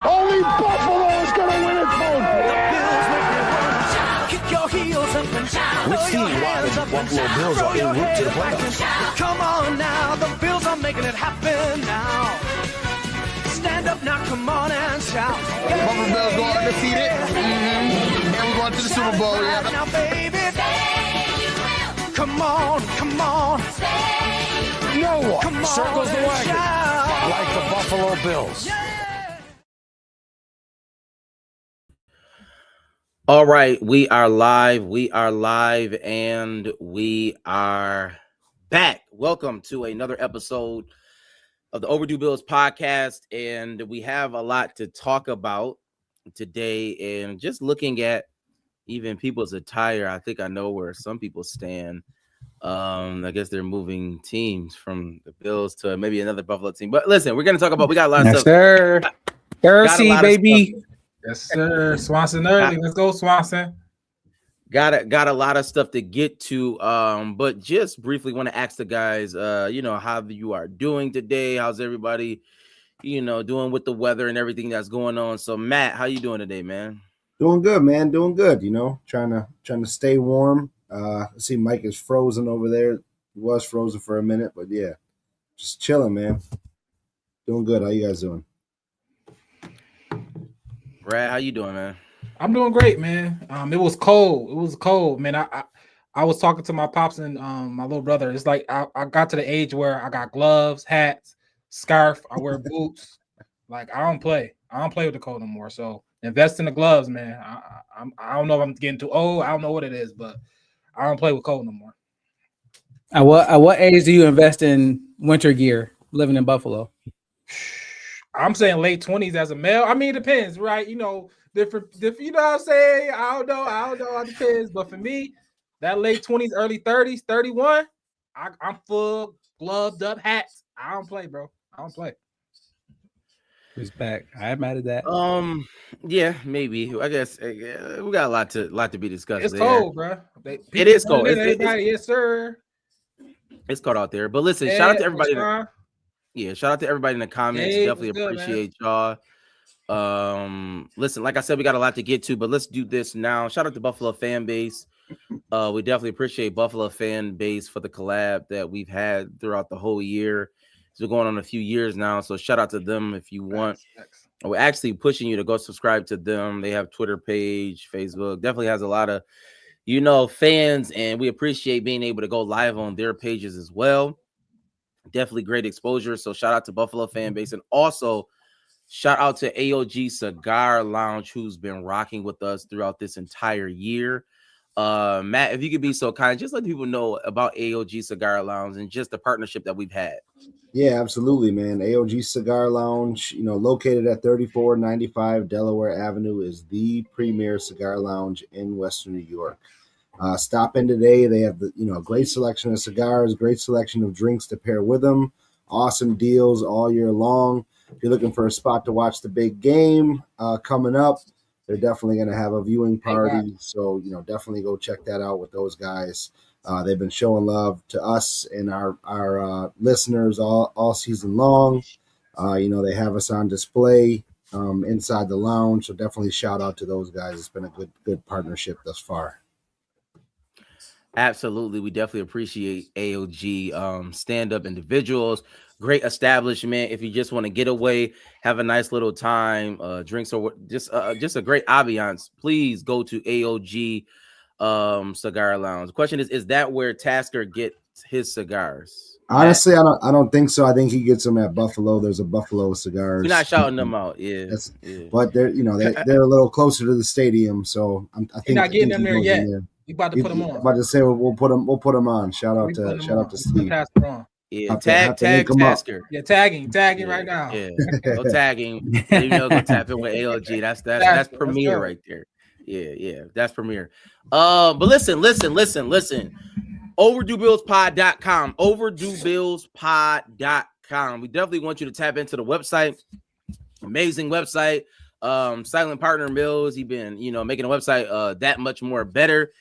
Only Buffalo is going to win it, folks. Kick your heels up and shout. We've seen why the Buffalo Bills are en route to the playoffs. Come on now, the Bills are making it happen now. Stand up now, come on and shout. Buffalo Bills go undefeated. And we're going to the Super Bowl. Yeah. Now, baby, come on, come on. No one Come on circles the and wagon shout. like the Buffalo Bills. All right, we are live, and we are back. Welcome to another episode of the Overdue Bills podcast, and we have a lot to talk about today. And just looking at even people's attire, I think I know where some people stand. I guess they're moving teams from the Bills to maybe another Buffalo team. But listen, we're going to talk about. We got a lot of Yes, stuff. sir. Thirsty, Got a lot of baby. stuff. Yes, sir. Swanson early. Let's go, Swanson. Got a lot of stuff to get to. But just briefly want to ask the guys, how you are doing today. How's everybody, doing with the weather and everything that's going on? So Matt, how you doing today, man? Doing good, man. Doing good. Trying to stay warm. I see Mike is frozen over there. He was frozen for a minute, but yeah, just chilling, man. Doing good. How you guys doing? Brad, how you doing, man? I'm doing great, man. It was cold. It was cold, man. I was talking to my pops and my little brother. It's like I got to the age where I got gloves, hats, scarf. I wear boots. Like I don't play with the cold no more. So invest in the gloves, man. I don't know if I'm getting too old. I don't know what it is, but I don't play with cold no more. At what age do you invest in winter gear living in Buffalo? I'm saying late 20s as a male. I mean, it depends, right? Different. You know what I'm saying? I don't know. It depends. But for me, that late 20s, early 30s, 31, I'm full gloved up hats. I don't play, bro. I don't play. Respect. I mad at that. Yeah, maybe. I guess we got a lot to be discussed. It's there. cold, bro. It is cold. Yes, sir. It's cold out there. But listen, shout out to everybody. Shout out to everybody in the comments. Definitely appreciate y'all. Listen, like I said, we got a lot to get to, but let's do this now. Shout out to Buffalo fan base. We definitely appreciate Buffalo fan base for the collab that we've had throughout the whole year. It's been going on a few years now, so shout out to them if you want. We're actually pushing you to go subscribe to them. They have Twitter page, Facebook. Definitely has a lot of, fans, and we appreciate being able to go live on their pages as well. Definitely great exposure. So shout out to Buffalo fan base, and also shout out to AOG Cigar Lounge, who's been rocking with us throughout this entire year. Matt, if you could be so kind, just let people know about AOG Cigar Lounge and just the partnership that we've had. Yeah, absolutely, man. AOG Cigar Lounge, located at 3495 Delaware Avenue, is the premier cigar lounge in Western New York. Stop in today. They have a great selection of cigars, great selection of drinks to pair with them. Awesome deals all year long. If you're looking for a spot to watch the big game coming up, they're definitely going to have a viewing party. So, definitely go check that out with those guys. They've been showing love to us and our listeners all season long. They have us on display inside the lounge. So definitely shout out to those guys. It's been a good partnership thus far. Absolutely. We definitely appreciate AOG stand-up individuals. Great establishment. If you just want to get away, have a nice little time, drinks, or just a great ambiance, please go to AOG Cigar Lounge. The question is that where Tasker gets his cigars? Honestly, I don't think so. I think he gets them at Buffalo. There's a Buffalo Cigars. You're not shouting them out, yeah. But they're they're a little closer to the stadium, so I think you're not getting them there yet. We about to put them on. I'm about to say we'll put them on. Shout out to Steve. Yeah, tag Tasker. Yeah, tagging right now. Yeah, go tagging. Go tap in with AOG. That's premier right there. Yeah, that's premier. But listen. OverdueBillsPod.com. OverdueBillsPod.com. We definitely want you to tap into the website. Amazing website. Silent Partner Mills. He's been, making a website that much more better.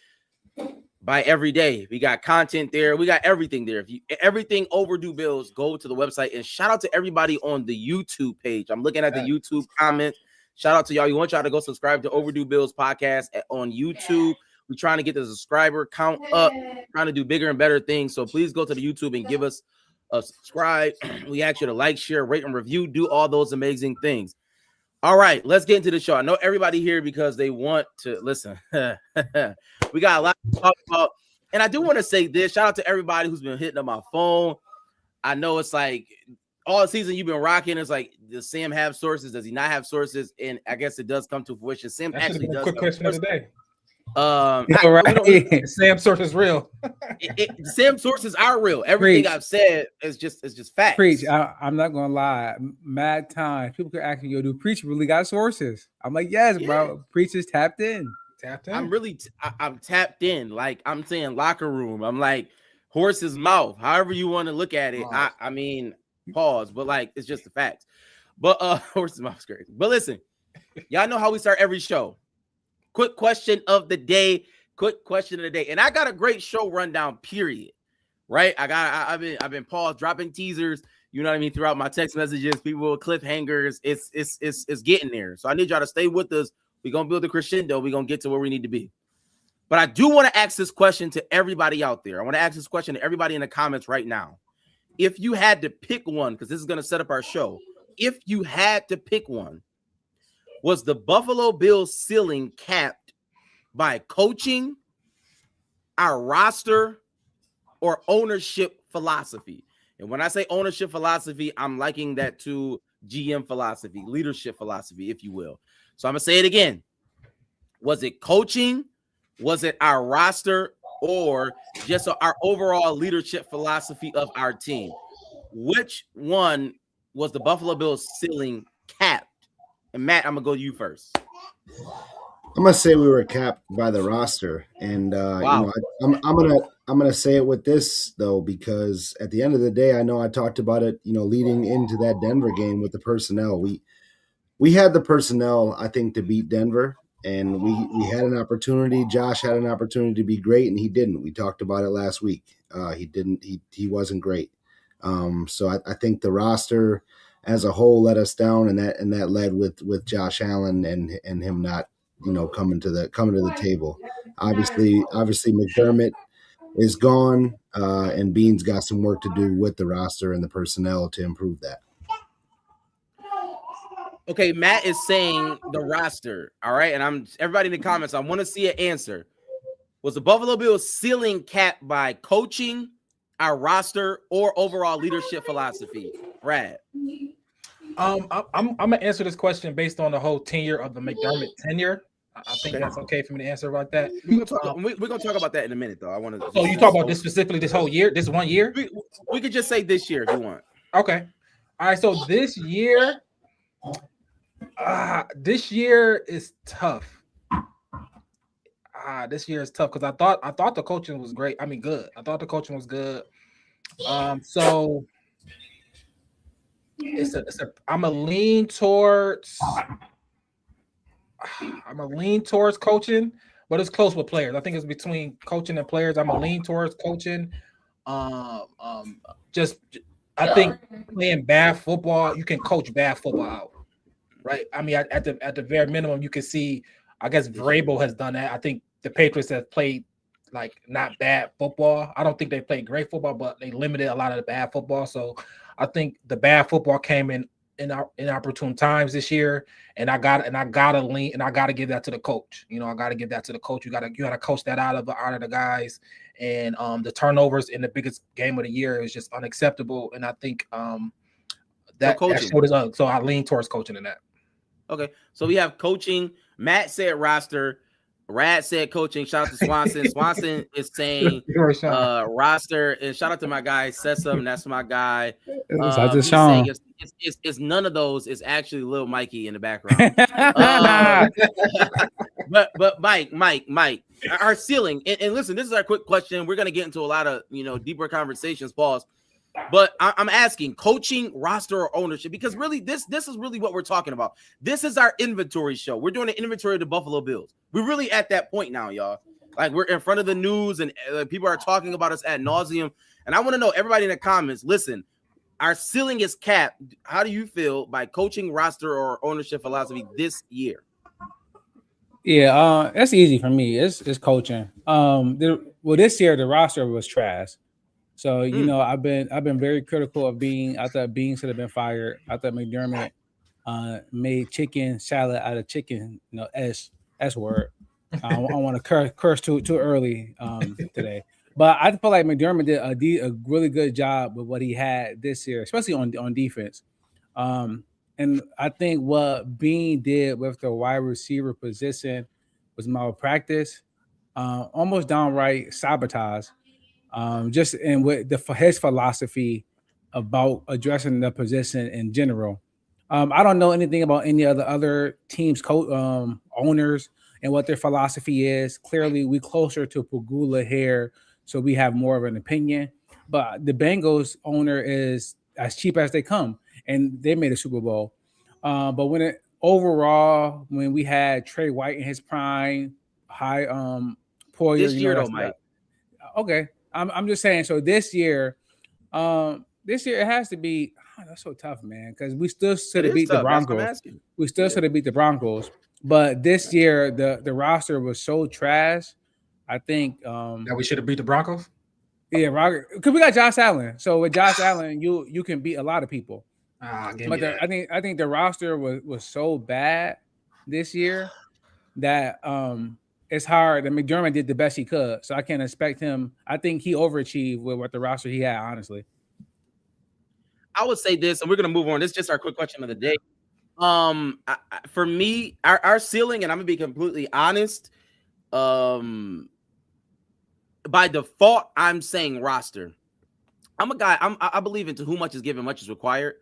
Buy every day. We got content there. We got everything there. If you everything Overdue Bills, go to the website. And shout out to everybody on the YouTube page. I'm looking at the YouTube comments. Shout out to y'all. We want y'all to go subscribe to Overdue Bills podcast on YouTube. We're trying to get the subscriber count up, trying to do bigger and better things. So please go to the YouTube and give us a subscribe. We ask you to like, share, rate, and review. Do all those amazing things. All right, let's get into the show. I know everybody here because they want to listen. We got a lot to talk about. And I do want to say this. Shout out to everybody who's been hitting up my phone. I know it's like all season you've been rocking. It's like, does Sam have sources? Does he not have sources? And I guess it does come to fruition. Sam That actually does. Quick question of the day. Sam source is real. Sam sources are real. Everything I've said is just facts. Preach. I'm not gonna lie. Mad time. People could ask me, "Yo, do Preach really got sources?" I'm like, "Yes, bro. Preach is tapped in." I'm really I'm tapped in. Like I'm saying, locker room. I'm like horse's mouth. However you want to look at it. I mean, pause. But like it's just the facts. But horse's mouth is crazy. But listen, y'all know how we start every show. Quick question of the day. And I got a great show rundown, period. Right? I've been paused, dropping teasers, you know what I mean, throughout my text messages, people cliffhangers. It's getting there. So I need y'all to stay with us. We're gonna build a crescendo. We're gonna get to where we need to be. But I do want to ask this question to everybody out there. I want to ask this question to everybody in the comments right now. If you had to pick one, because this is gonna set up our show, if you had to pick one, was the Buffalo Bills ceiling capped by coaching, our roster, or ownership philosophy? And when I say ownership philosophy, I'm liking that to GM philosophy, leadership philosophy, if you will. So I'm going to say it again. Was it coaching? Was it our roster? Or just our overall leadership philosophy of our team? Which one was the Buffalo Bills ceiling capped? And Matt, I'm gonna go to you first. I'm gonna say we were capped by the roster, and wow. I'm gonna say it with this though, because at the end of the day, I know I talked about it, leading into that Denver game with the personnel. We had the personnel, I think, to beat Denver, and we had an opportunity. Josh had an opportunity to be great, and he didn't. We talked about it last week. He didn't. He wasn't great. So I think the roster as a whole let us down, and that led with Josh Allen and him not coming to the table. Obviously McDermott is gone, and Bean's got some work to do with the roster and the personnel to improve that. Okay, Matt is saying the roster. All right, and everybody in the comments, I want to see an answer. Was the Buffalo Bills ceiling capped by coaching, our roster, or overall leadership philosophy? Brad. I'm gonna answer this question based on the whole tenure of the McDermott tenure. I think that's okay for me to answer like that. We're gonna talk about that in a minute, though. I want to. So you talk about this specifically, this whole year, this 1 year? We could just say this year if you want. Okay. All right. So this year is tough. This year is tough because I thought the coaching was great. I mean, good. I thought the coaching was good. So I'm a lean towards coaching, but it's close with players. I think it's between coaching and players. I'm a lean towards coaching. I think playing bad football, you can coach bad football out, right? I mean, at the very minimum, you can see. I guess Vrabel has done that. I think the Patriots have played like not bad football. I don't think they played great football, but they limited a lot of the bad football. So I think the bad football came in opportune times this year, and I gotta give that to the coach. I gotta give that to the coach. You gotta coach that out of the guys, and the turnovers in the biggest game of the year is just unacceptable. And I think that showed us. So I lean towards coaching in that. Okay, so we have coaching. Matt said roster. Rad said coaching. Shout out to Swanson. Swanson is saying roster. And shout out to my guy Sesam. That's my guy. He's saying it's none of those. It's actually Lil Mikey in the background. But Mike, our ceiling. And listen, this is our quick question. We're gonna get into a lot of deeper conversations. Pause. But I'm asking coaching, roster, or ownership, because really this is really what we're talking about. This is our inventory show. We're doing an inventory of the Buffalo Bills. We're really at that point now, y'all. Like we're in front of the news and people are talking about us ad nauseum. And I want to know, everybody in the comments, listen, our ceiling is capped. How do you feel by coaching, roster, or ownership philosophy this year? Yeah, that's easy for me. It's coaching. This year the roster was trash. So I've been very critical of Bean. I thought Bean should have been fired. I thought McDermott made chicken salad out of chicken. S word. I want to curse too early today. But I feel like McDermott did a really good job with what he had this year, especially on defense. And I think what Bean did with the wide receiver position was malpractice, almost downright sabotage. Just in with his philosophy about addressing the position in general. I don't know anything about any other teams' owners and what their philosophy is. Clearly, we closer to Pagula here, so we have more of an opinion. But the Bengals owner is as cheap as they come, and they made a Super Bowl. But when we had Trey White in his prime, poor this year though, Mike. Okay, I'm just saying. So this year it has to be. Oh, that's so tough, man. Because we still should have beat the Broncos. We still should have beat the Broncos. But this year, the roster was so trash. I think that we should have beat the Broncos. Yeah, Roger. Because we got Josh Allen. So with Josh Allen, you can beat a lot of people. I think the roster was so bad this year that it's hard. And McDermott did the best he could. So I can't expect him. I think he overachieved with what the roster he had, honestly. I would say this, and we're gonna move on. This is just our quick question of the day. For me, our ceiling, and I'm gonna be completely honest. By default, I'm saying roster. I'm a guy. I believe in to whom much is given, much is required.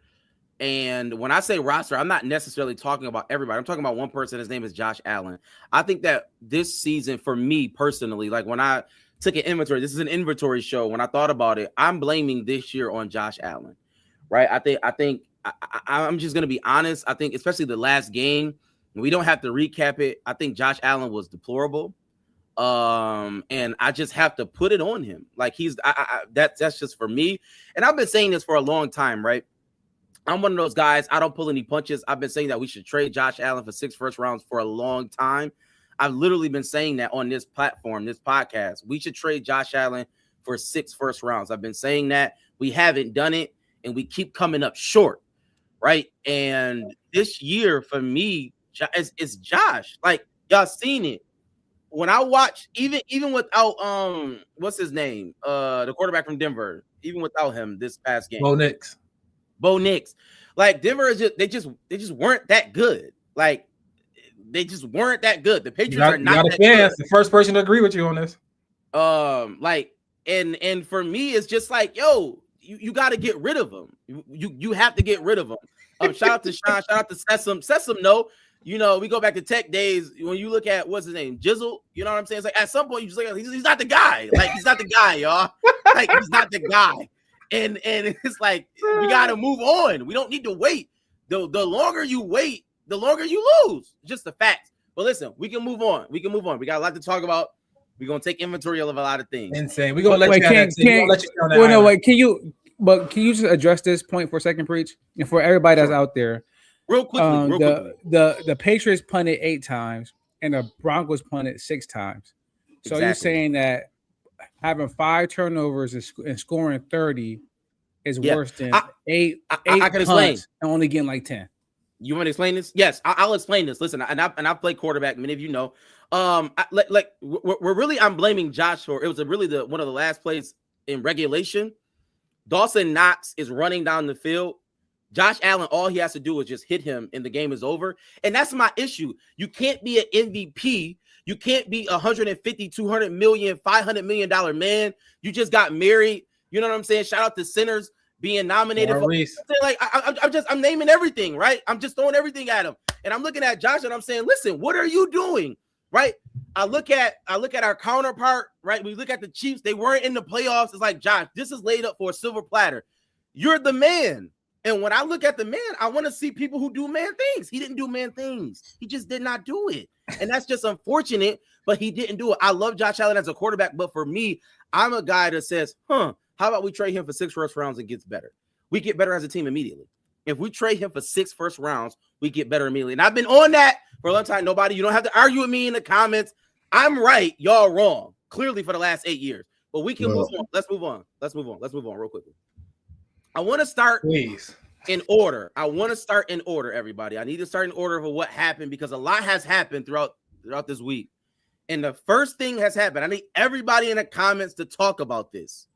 And when I say roster, I'm not necessarily talking about everybody. I'm talking about one person. His name is Josh Allen. I think that this season, for me personally, like when I took an inventory, this is an inventory show. When I thought about it, I'm blaming this year on Josh Allen. Right. I'm just going to be honest. I think especially the last game, we don't have to recap it. I think Josh Allen was deplorable. And I just have to put it on him. Like that's just for me. And I've been saying this for a long time, right? I'm one of those guys. I don't pull any punches. I've been saying that we should trade Josh Allen for 6 first rounds for a long time. I've literally been saying that on this platform, this podcast. We should trade Josh Allen for 6 first rounds. I've been saying that. We haven't done it. And we keep coming up short, right? And this year for me, it's Josh. Like y'all seen it. When I watch, even without what's his name? The quarterback from Denver, even without him this past game. Bo Nix. Like Denver is just they just weren't that good. Like they just weren't that good. The Patriots are not that good. The first person to agree with you on this. And for me, it's just like, yo. You got to get rid of him. You have to get rid of him. Shout out to Sean. Shout out to Sessom. Sessom, no. We go back to tech days. When you look at what's his name, Jizzle. You know what I'm saying? It's like at some point you just like he's not the guy. Like he's not the guy, y'all. Like he's not the guy. And it's like we got to move on. We don't need to wait. The longer you wait, the longer you lose. Just the facts. But listen, we can move on. We got a lot to talk about. We're gonna take inventory of a lot of things. Insane. We're gonna let you know that. Well, no, wait. Can you just address this point for a second, Preach? And for everybody that's out there, real quickly. The Patriots punted 8 times and the Broncos punted 6 times. So You're saying that having 5 turnovers and scoring 30 is worse than 8 I can explain and only getting like 10. You want to explain this? Yes, I'll explain this. Listen, and I play quarterback. Many of you know. I'm blaming Josh for it was really one of the last plays in regulation. Dawson Knox is running down the field. Josh Allen, all he has to do is just hit him and the game is over. And that's my issue. You can't be an MVP. You can't be 150, 200 million, $500 million man. You just got married. You know what I'm saying? Shout out to Sinners being nominated for like I'm naming everything, right? I'm just throwing everything at him. And I'm looking at Josh and I'm saying, listen, what are you doing? Right. I look at our counterpart, right? We look at the Chiefs. They weren't in the playoffs. It's like, Josh, this is laid up for a silver platter. You're the man. And when I look at the man, I want to see people who do man things. He didn't do man things. He just did not do it. And that's just unfortunate, but he didn't do it. I love Josh Allen as a quarterback, but for me, I'm a guy that says, how about we trade him for 6 first rounds and gets better? We get better as a team immediately. If we trade him for 6 first rounds, we get better immediately. And I've been on that for a long time. You don't have to argue with me in the comments. I'm right. Y'all wrong. Clearly for the last 8 years. But we can move on. Let's move on real quickly. I want to start in order. Everybody. I need to start in order of what happened because a lot has happened throughout this week. And the first thing has happened. I need everybody in the comments to talk about this.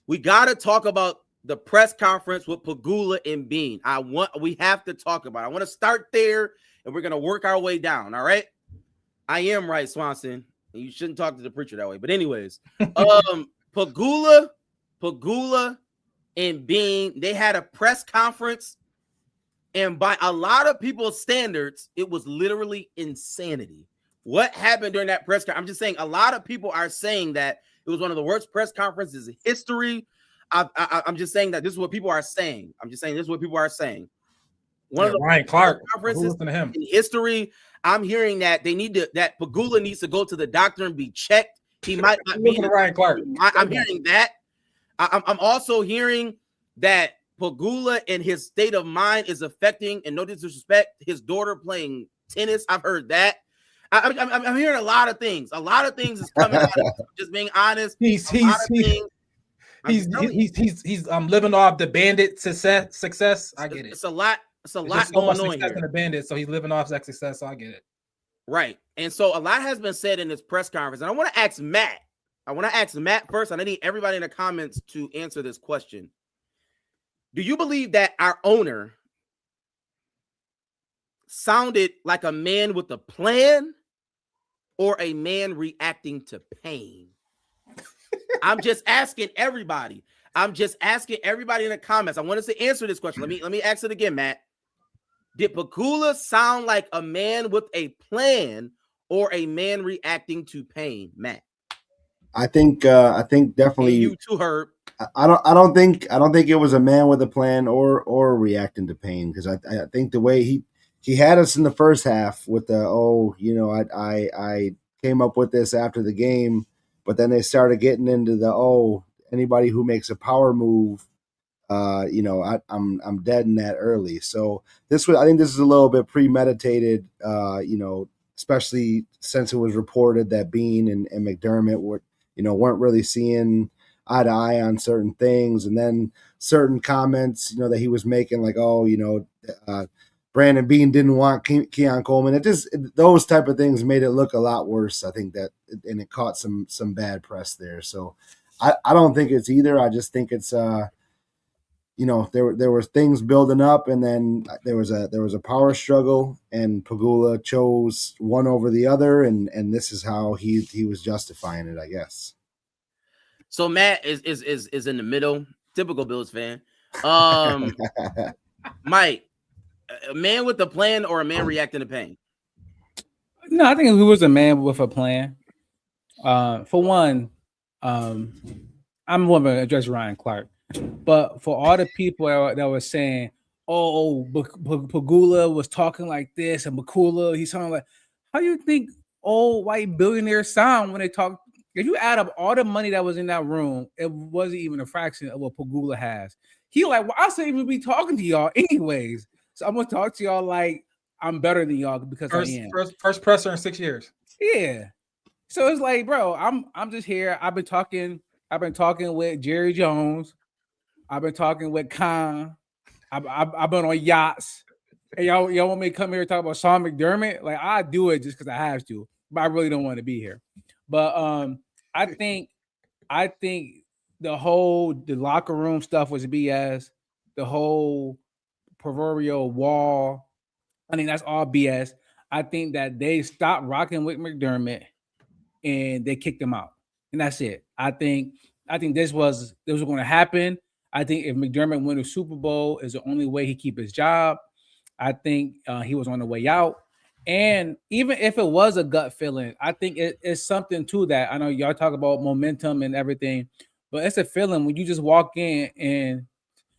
We got to talk about the press conference with Pegula and Bean. We have to talk about it. I want to start there, and we're going to work our way down, all right? I am right, Swanson. You shouldn't talk to the preacher that way. But anyways, Pegula and Bean, they had a press conference, and by a lot of people's standards, it was literally insanity. What happened during that press conference? I'm just saying a lot of people are saying that it was one of the worst press conferences in history. I'm just saying that this is what people are saying. One of the Ryan Clark conferences in history. I'm hearing that that Pegula needs to go to the doctor and be checked. He might not be Ryan Clark. I'm hearing that. I'm also hearing that Pegula and his state of mind is affecting, and no disrespect, his daughter playing tennis. I've heard that. I'm hearing a lot of things. A lot of things is coming out. Just being honest. He's living off the Bandit success. I get it. It's a lot going on here. In the Bandit, so he's living off that success. So I get it. Right, and so a lot has been said in this press conference, and I want to ask Matt. First, and I need everybody in the comments to answer this question. Do you believe that our owner sounded like a man with a plan or a man reacting to pain? I'm just asking everybody. in the comments. I want us to answer this question. Let me ask it again, Matt. Did Pegula sound like a man with a plan or a man reacting to pain, Matt? I think definitely. And you too, Herb. I don't think it was a man with a plan or reacting to pain, because I think the way he had us in the first half with the I came up with this after the game, but then they started getting into the anybody who makes a power move, I'm dead in that early. So I think this is a little bit premeditated, especially since it was reported that Bean and McDermott weren't really seeing eye to eye on certain things, and then certain comments, that he was making, like, Brandon Bean didn't want Keon Coleman. Those type of things made it look a lot worse. I think that, and it caught some bad press there. So I don't think it's either. I just think it's there were things building up, and then there was a power struggle, and Pegula chose one over the other, and this is how he was justifying it, I guess. So Matt is in the middle, typical Bills fan. Mike, a man with a plan or a man reacting to pain? No, I think he was a man with a plan. For one, I'm going to address Ryan Clark. But for all the people that were saying, Pegula was talking like this, and Pegula, he's talking like, how do you think old white billionaires sound when they talk? If you add up all the money that was in that room, it wasn't even a fraction of what Pegula has. He like, well, I shouldn't even be talking to y'all anyways. So I'm going to talk to y'all like I'm better than y'all because I am. First presser in 6 years. Yeah. So it's like, bro, I'm just here. I've been talking with Jerry Jones. I've been talking with Khan. I've been on yachts. And y'all want me to come here and talk about Sean McDermott? Like, I do it just because I have to, but I really don't want to be here. But I think the locker room stuff was BS. The whole proverbial wall, I think that's all BS. I think that they stopped rocking with McDermott and they kicked him out, and that's it. I think this was going to happen. I think if McDermott win the Super Bowl is the only way he keep his job. I think he was on the way out. And even if it was a gut feeling, I think it's something to that. I know y'all talk about momentum and everything, but it's a feeling when you just walk in and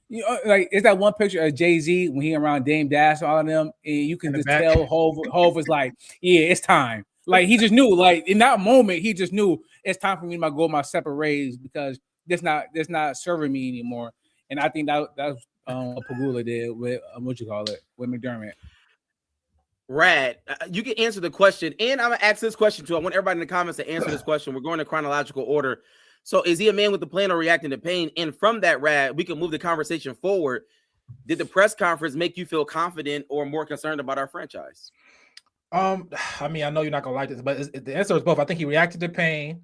You know, like it's that one picture of Jay-Z when he around Dame Dash, all of them, and you can just tell Hov was like, yeah, it's time. Like he just knew, like in that moment, he just knew it's time for me to go my separate ways because that's not serving me anymore. And I think that's what Pagula did with with McDermott. Rad, you can answer the question, and I'm gonna ask this question too. I want everybody in the comments to answer this question. We're going in chronological order. So, is he a man with the plan or reacting to pain? And from that, Rad, we can move the conversation forward. Did the press conference make you feel confident or more concerned about our franchise? I mean, I know you're not gonna like this, but the answer is both. I think he reacted to pain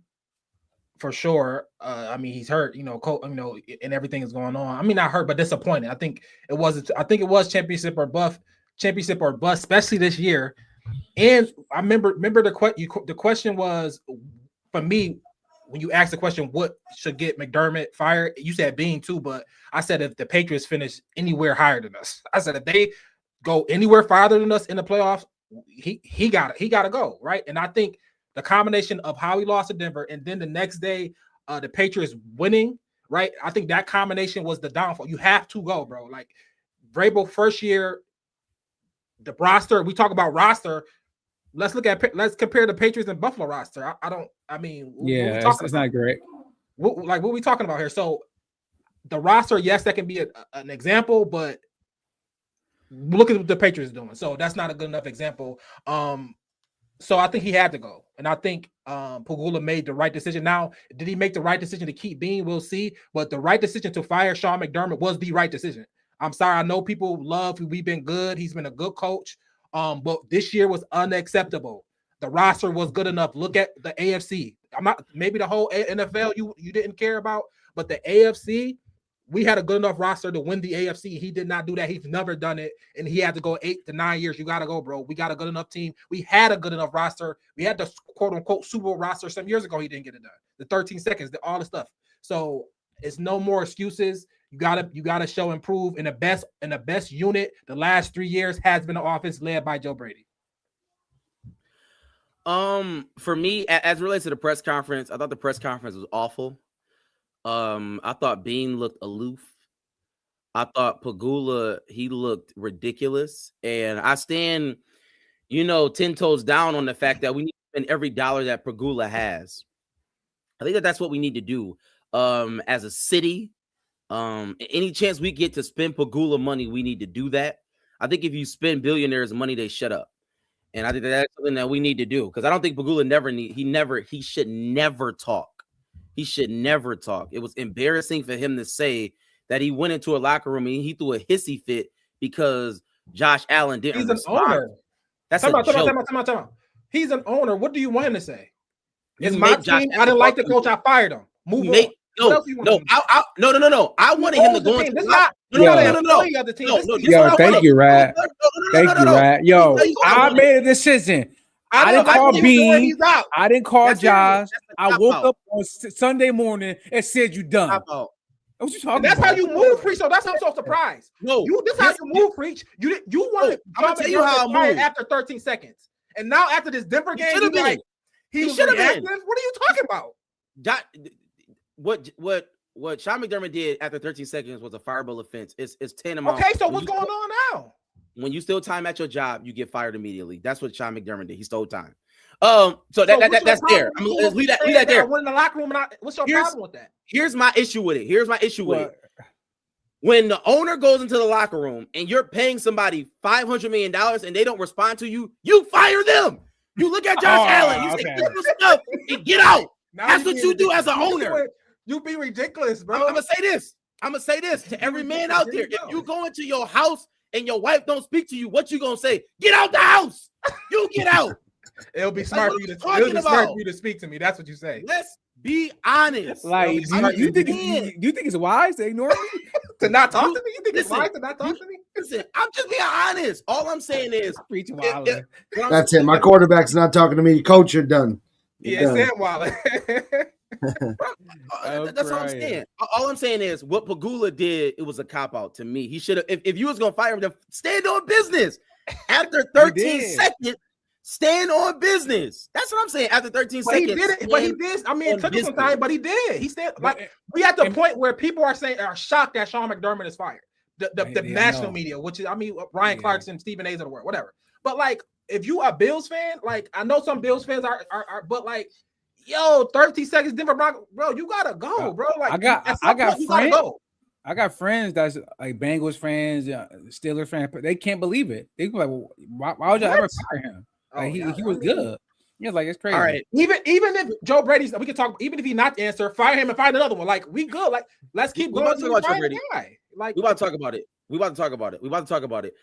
for sure. I mean, he's hurt, and everything is going on. I mean, not hurt, but disappointed. I think it was championship or bust, especially this year. And I remember the question was for me. When you asked the question, what should get McDermott fired? You said Bean too, but I said if the Patriots finish anywhere higher than us, I said if they go anywhere farther than us in the playoffs, he got to go, right? And I think the combination of how he lost to Denver and then the next day, the Patriots winning, right? I think that combination was the downfall. You have to go, bro. Like Vrabel first year, the roster. We talk about roster. Let's compare the Patriots and Buffalo roster. It's not great. What are we talking about here? So the roster, yes, that can be an example, but look at what the Patriots doing. So that's not a good enough example. So I think he had to go, and I think Pagula made the right decision. Now, did he make the right decision to keep Bean? We'll see. But the right decision to fire Sean McDermott was the right decision. I'm sorry, I know people love who we've been good. He's been a good coach. But this year was unacceptable. The roster was good enough. Look at the AFC. Maybe the whole NFL you didn't care about, but the AFC, we had a good enough roster to win the AFC. He did not do that. He's never done it, and he had to go 8 to 9 years. You got to go, bro. We got a good enough team. We had a good enough roster. We had the quote unquote Super Bowl roster some years ago. He didn't get it done. The 13 seconds, all the stuff. So it's no more excuses. You gotta show improve in the best unit. The last 3 years has been an offense led by Joe Brady. For me, as it relates to the press conference, I thought the press conference was awful. I thought Bean looked aloof. I thought Pagula, he looked ridiculous. And I stand, 10 toes down on the fact that we need to spend every dollar that Pagula has. I think that's what we need to do. As a city, any chance we get to spend Pagula money, we need to do that. I think if you spend billionaires money, they shut up. And I think that's something that we need to do. Because I don't think Pagula he should never talk. He should never talk. It was embarrassing for him to say that he went into a locker room and he threw a hissy fit because Josh Allen didn't respond. He's an owner. That's a joke. He's an owner. What do you want him to say? It's my team. I didn't like the coach. I fired him. Move on. No. I wanted him to go into Yo, thank you, Rad. Thank you, Rad. Yo, I made a decision. I didn't call Bean. I didn't call Josh. I woke up on Sunday morning and said you done. What you talking about? That's how you move, Preach. So that's how I'm so surprised. No, this how you move, Preach. You wanted. I'm gonna tell you how I moved after 13 seconds, and now after this Denver game, he should have been. What are you talking about? What Sean McDermott did after 13 seconds was a fireable offense. It's 10 amount. Okay, so what's going on now? When you steal time at your job, you get fired immediately. That's what Sean McDermott did. He stole time. So that's there. I mean, leave that there. When in the locker room, what's your problem with that? Here's my issue with it. When the owner goes into the locker room and you're paying somebody $500 million and they don't respond to you, you fire them. You look at Josh Allen. You say, "Get your stuff and get out." That's what you do as an owner. You be ridiculous, bro. I'm gonna say this to every man out there. If you go into your house and your wife don't speak to you, what you gonna say? Get out the house. You get out. It'll be smart for you to speak to me. That's what you say. Let's be honest. Like, you think it's wise to ignore me? To not talk to me? You think it's wise to not talk to me? Listen, I'm just being honest. All I'm saying is, that's it. My quarterback's not talking to me. Coach, you're done. Sam Waller. That's all I'm saying. All I'm saying is what Pagula did, it was a cop-out to me. He should have, if you was gonna fire him, then stand on business. After 13 seconds, Stand on business. That's what I'm saying. After 13 But he seconds. did it. But he did. I mean, it took him some time, but he did. He said, like, we at the point where people are shocked that Sean McDermott is fired. The national media, which is, I mean, Ryan Clarkson, Stephen A's of the world, whatever. But like, if you a Bills fan, like, I know some Bills fans are but like, yo, 30 seconds, Denver Broncos, bro, you gotta go, bro. Like, I got friends that's like Bengals fans, Steelers fans, but they can't believe it. They be like, well, why would y'all ever fire him? Like, he was good. Yeah, like, it's crazy. All right. Even if Joe Brady's, we can talk. Even if he's not the answer, fire him and find another one. Like, we good. Like, let's keep going. Joe Brady. Like, we about to talk about it.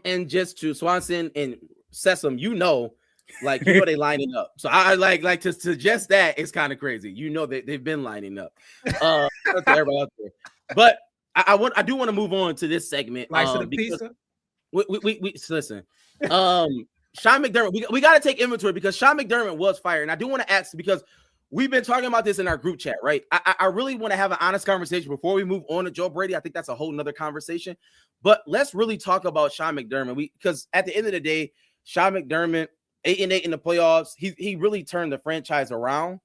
And just to Swanson and Sessom, you know they lining up. So I like to suggest that it's kind of crazy. You know that they've been lining up. Everybody out there. But I do want to move on to this segment. Pizza. We listen. Sean McDermott, we got to take inventory because Sean McDermott was fired. And I do want to ask because we've been talking about this in our group chat, right? I really want to have an honest conversation before we move on to Joe Brady. I think that's a whole nother conversation. But let's really talk about Sean McDermott. Because at the end of the day, Sean McDermott, 8-8 in the playoffs, he really turned the franchise around.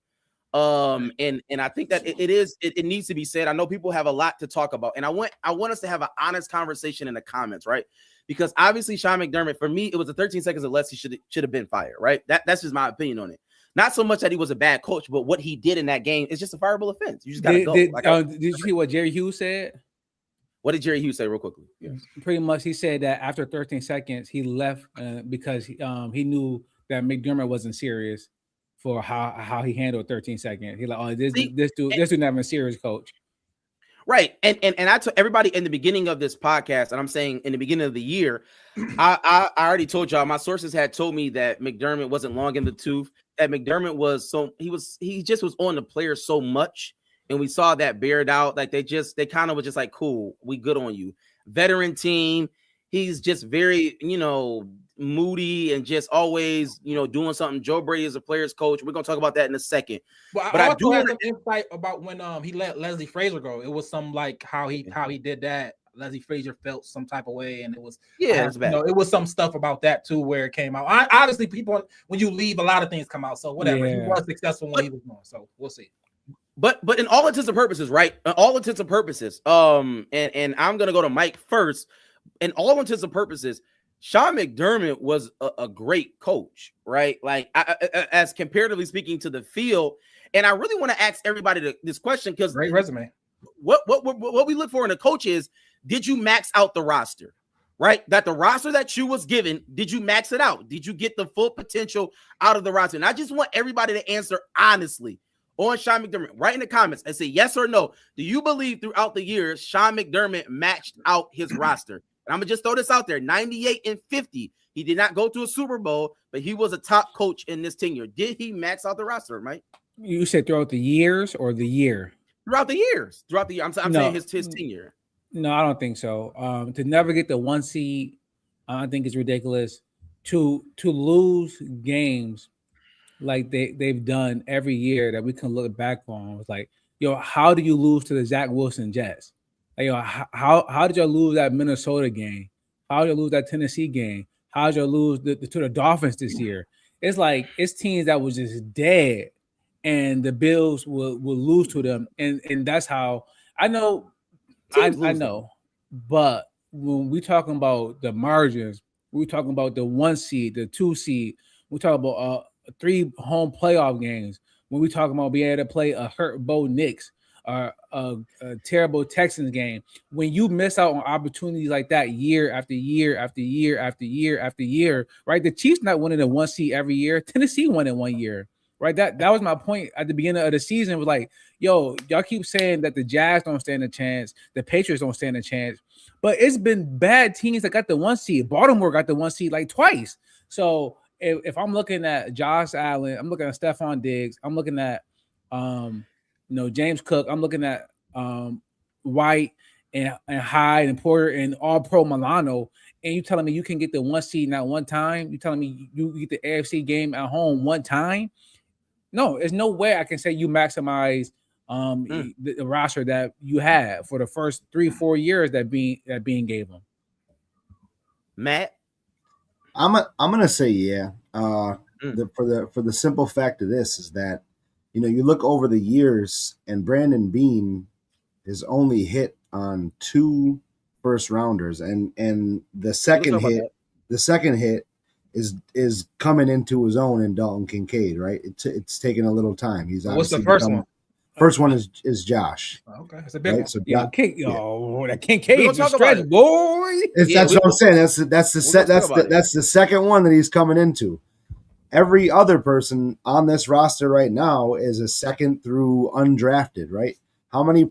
And I think that it needs to be said. I know people have a lot to talk about, and I want us to have an honest conversation in the comments, right? Because obviously Sean McDermott, for me, it was the 13 seconds or less he should have been fired, right? That's just my opinion on it. Not so much that he was a bad coach, but what he did in that game is just a fireable offense. You just gotta go. Did you see what Jerry Hughes said? What did Jerry Hughes say, real quickly? Yeah. Pretty much, he said that after 13 seconds, he left because he knew that McDermott wasn't serious for how he handled 13 seconds. He like, oh, this dude not even a serious coach. Right. And I told everybody in the beginning of this podcast, and I'm saying in the beginning of the year, I already told y'all, my sources had told me that McDermott wasn't long in the tooth, that McDermott was he just was on the players so much. And we saw that bared out. Like they kind of was just like, cool, we good on you. Veteran team. He's just very, moody and just always, doing something. Joe Brady is a player's coach. We're going to talk about that in a second. But I do have some insight about when he let Leslie Frazier go. It was some like how he did that. Leslie Frazier felt some type of way, and it was it was bad. It was some stuff about that too where it came out. Honestly, people, when you leave, a lot of things come out. So whatever. Yeah. He was successful when he was gone. So we'll see. But in all intents and purposes, right? In all intents and purposes, and I'm gonna go to Mike first. In all intents and purposes, Sean McDermott was a great coach, right? Like as comparatively speaking to the field. And I really want to ask everybody this question because great resume. What we look for in a coach is, did you max out the roster, right? That the roster that you was given, did you max it out? Did you get the full potential out of the roster? And I just want everybody to answer honestly on Sean McDermott. Write in the comments and say yes or no. Do you believe throughout the years Sean McDermott maxed out his roster? And I'm gonna just throw this out there: 98-50. He did not go to a Super Bowl, but he was a top coach in this tenure. Did he max out the roster, Mike? You said throughout the years or the year? Throughout the years. Throughout the year. I'm saying his tenure. No, I don't think so. To never get the 1 seed, I think it's ridiculous. To lose games like they've done every year that we can look back on. It's like, how do you lose to the Zach Wilson Jets? Like, how did y'all lose that Minnesota game? How did you lose that Tennessee game? How did y'all lose to the Dolphins this year? It's like it's teams that was just dead, and the Bills will lose to them, and that's how I know. I know, but when we talking about the margins, we talking about the 1 seed, the 2 seed. We talk about 3 home playoff games. When we talking about being able to play a hurt Bo Nix or a terrible Texans game, when you miss out on opportunities like that year after year after year after year after year, right? The Chiefs not winning the 1 seed every year. Tennessee won it 1 year. Right, that was my point at the beginning of the season. It was like, y'all keep saying that the Jazz don't stand a chance, the Patriots don't stand a chance, but it's been bad teams that got the 1 seed. Baltimore got the 1 seed like twice. So if I'm looking at Josh Allen, I'm looking at Stephon Diggs, I'm looking at James Cook, I'm looking at White and Hyde and Porter and All Pro Milano, and you telling me you can get the 1 seed not one time? You telling me you get the AFC game at home one time? No, there's no way I can say you maximize the roster that you had for the first 3-4 years that Bean gave them. Matt, I'm gonna say yeah. For the simple fact of this is that, you look over the years and Brandon Bean has only hit on 2 first rounders, and the second hit is coming into his own in Dalton Kincaid, right? It's taken a little time. He's what's the first one? First one is Josh. Okay, it's a big one. So that Kincaid's a stretch, boy. That's what I'm saying. That's the second one that he's coming into. Every other person on this roster right now is a second through undrafted, right? How many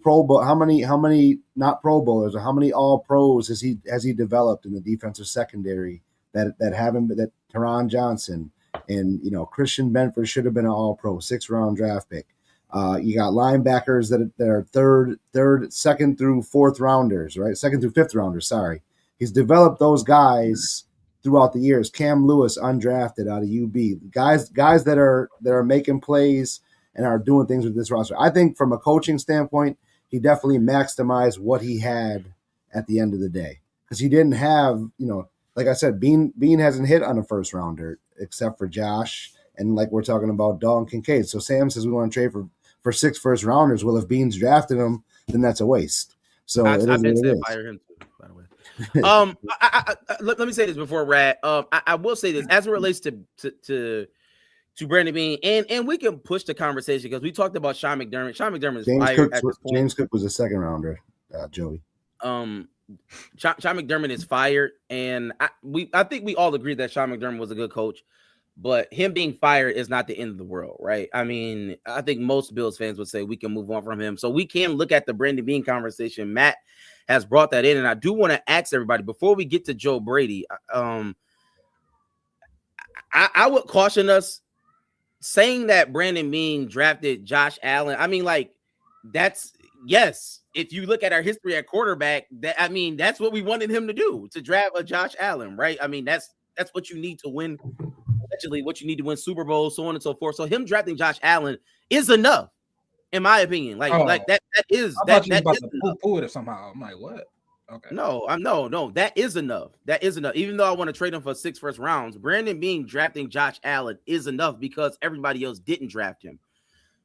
not Pro Bowlers, or how many All Pros has he developed in the defensive secondary that haven't been, that Teron Johnson and Christian Benford should have been an All Pro, 6th round draft pick. You got linebackers that are second through 4th rounders, right? 2nd through 5th rounders. Sorry, he's developed those guys throughout the years. Cam Lewis, undrafted out of UB, guys that are making plays and are doing things with this roster. I think from a coaching standpoint, he definitely maximized what he had at the end of the day, because he didn't have, like I said, Bean hasn't hit on a first rounder except for Josh, and like we're talking about Dalton Kincaid. So Sam says we want to trade for 6 first rounders. Well, if Bean's drafted them, then that's a waste. So I've been saying fire him too, by the way. Let me say this before Rad. I will say this as it relates to Brandon Bean, and we can push the conversation because we talked about Sean McDermott. Sean McDermott is fired at this point. James Cook was a 2nd rounder, Joey. Sean McDermott is fired, and I think we all agree that Sean McDermott was a good coach, but him being fired is not the end of the world, right? I mean, I think most Bills fans would say we can move on from him, so we can look at the Brandon Bean conversation. Matt has brought that in, and I do want to ask everybody before we get to Joe Brady. I would caution us saying that Brandon Bean drafted Josh Allen. I mean, like, that's yes. If you look at our history at quarterback, that's what we wanted him to do, to draft a Josh Allen, right? I mean, that's what you need to win. Actually, what you need to win Super Bowl, so on and so forth. So him drafting Josh Allen is enough, in my opinion. Like that is that is enough. Poo it somehow. I'm like, what? Okay. No, that is enough. That is enough. Even though I want to trade him for 6 first rounds, Brandon Bean drafting Josh Allen is enough because everybody else didn't draft him.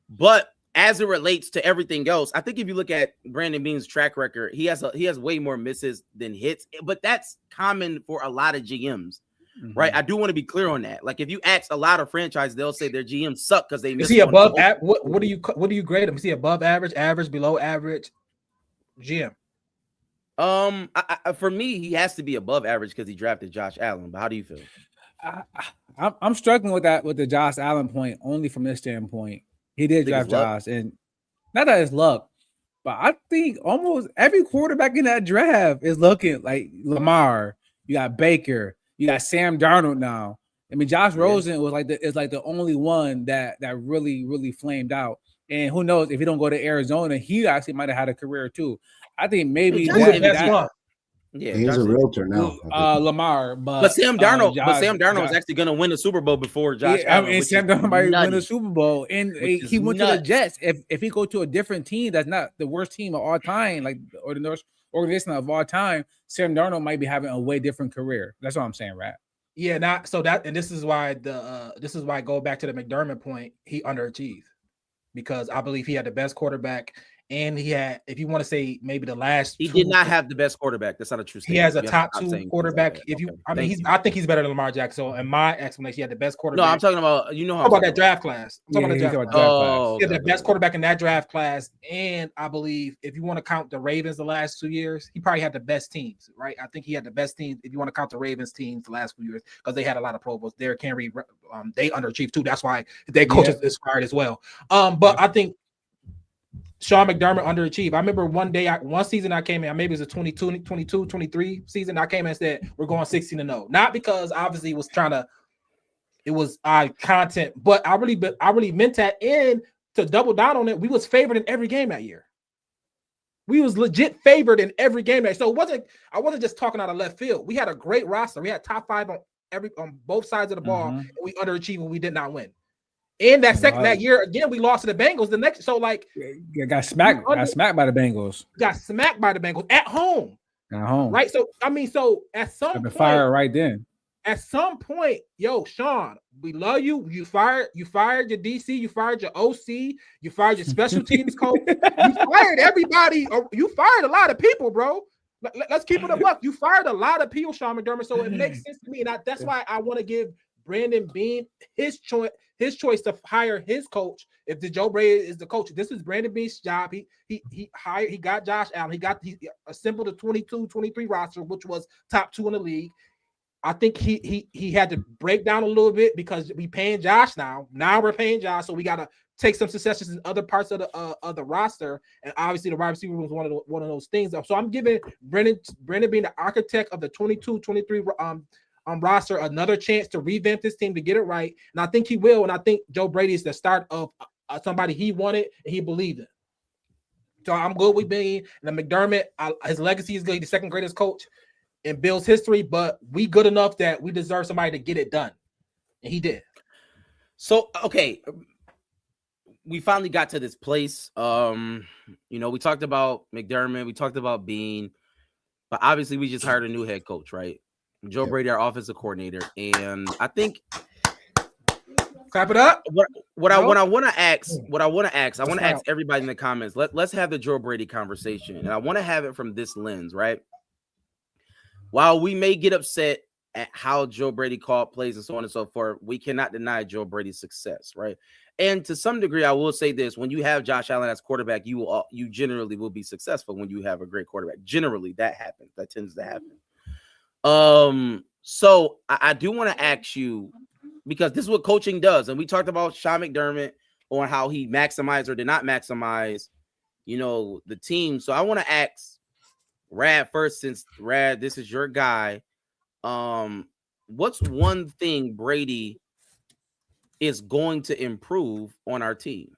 But as it relates to everything else, I think if you look at Brandon Bean's track record, he has way more misses than hits, but that's common for a lot of GMs, right? I do want to be clear on that. Like, if you ask a lot of franchises, they'll say their GMs suck because they miss. Is he above? What do you grade him? Is he above average, below average? GM. For me, he has to be above average because he drafted Josh Allen. But how do you feel? I'm struggling with that, with the Josh Allen point, only from this standpoint. He did draft Josh, and not that it's luck, but I think almost every quarterback in that draft is looking like Lamar. You got Baker, you got Sam Darnold now. I mean, Josh Rosen was like the only one that really, really flamed out. And who knows, if he don't go to Arizona, he actually might have had a career too. I think maybe he's a realtor now. Lamar, but Sam Darnold, is actually going to win the Super Bowl before Josh. Allen, I mean, Sam Darnold might win the Super Bowl, and he went to the Jets. If he go to a different team, that's not the worst team of all time, or the worst organization of all time, Sam Darnold might be having a way different career. That's what I'm saying, right? Yeah, this is why I go back to the McDermott point. He underachieved because I believe he had the best quarterback. And he had, if you want to say maybe the last, he did not have the best quarterback. That's not a true statement. He has a top 2 quarterback. I think he's better than Lamar Jackson. So in my explanation, he had the best quarterback. No, I'm talking about that draft class. He had the best quarterback in that draft class. And I believe if you want to count the Ravens the last 2 years, he probably had the best teams, right? I think he had the best teams if you want to count the Ravens teams the last few years because they had a lot of Pro Bowls. Derrick Henry, they underachieved too. That's why their coaches inspired as well. But I think Sean McDermott underachieved. I remember one season I came in, maybe it was a 22, 23 season. I came in and said, we're going 16-0. Not because obviously it was content, but I really meant that. And to double down on it, we was favored in every game that year. We was legit favored in every game. So I wasn't just talking out of left field. We had a great roster. We had top 5 on both sides of the ball, and we underachieved when we did not win. And that year again, we lost to the Bengals. The next, so like, got smacked by the Bengals. Got smacked by the Bengals at home. Right. So I mean, so at some point, fire right then. at some point, yo, Sean, we love you. You fired your DC, you fired your OC, you fired your special teams coach. You fired everybody. You fired a lot of people, bro. Let's keep it a buck. You fired a lot of people, Sean McDermott. So it makes sense to me. And that's why I want to give Brandon Beane his choice to hire his coach. If the Joe Brady is the coach, this is Brandon Beane's job. He got Josh Allen. He assembled a 22-23 roster, which was top 2 in the league. I think he had to break down a little bit because we paying Josh now. Now we're paying Josh, so we got to take some successes in other parts of the roster. And obviously, the wide receiver was one of those things. So I'm giving Brandon being the architect of the 22-23 roster another chance to revamp this team to get it right. And I think he will. And I think Joe Brady is the start of somebody he wanted and he believed in. So I'm good with Beane and the McDermott. His legacy is good. He's the second greatest coach in Bills history, but we good enough that we deserve somebody to get it done. And he did. So, okay. We finally got to this place. We talked about McDermott, we talked about Beane, but obviously we just hired a new head coach, right? Joe Brady, our offensive coordinator. And I think clap it up. I want to ask everybody in the comments. Let's have the Joe Brady conversation. And I want to have it from this lens, right? While we may get upset at how Joe Brady called plays and so on and so forth, we cannot deny Joe Brady's success, right? And to some degree, I will say this: when you have Josh Allen as quarterback, you generally will be successful when you have a great quarterback. Generally, that happens. That tends to happen. So I do want to ask you, because this is what coaching does, and we talked about Sean McDermott on how he maximized or did not maximize, the team. So I want to ask Rad first, since Rad, this is your guy. What's one thing Brady is going to improve on our team?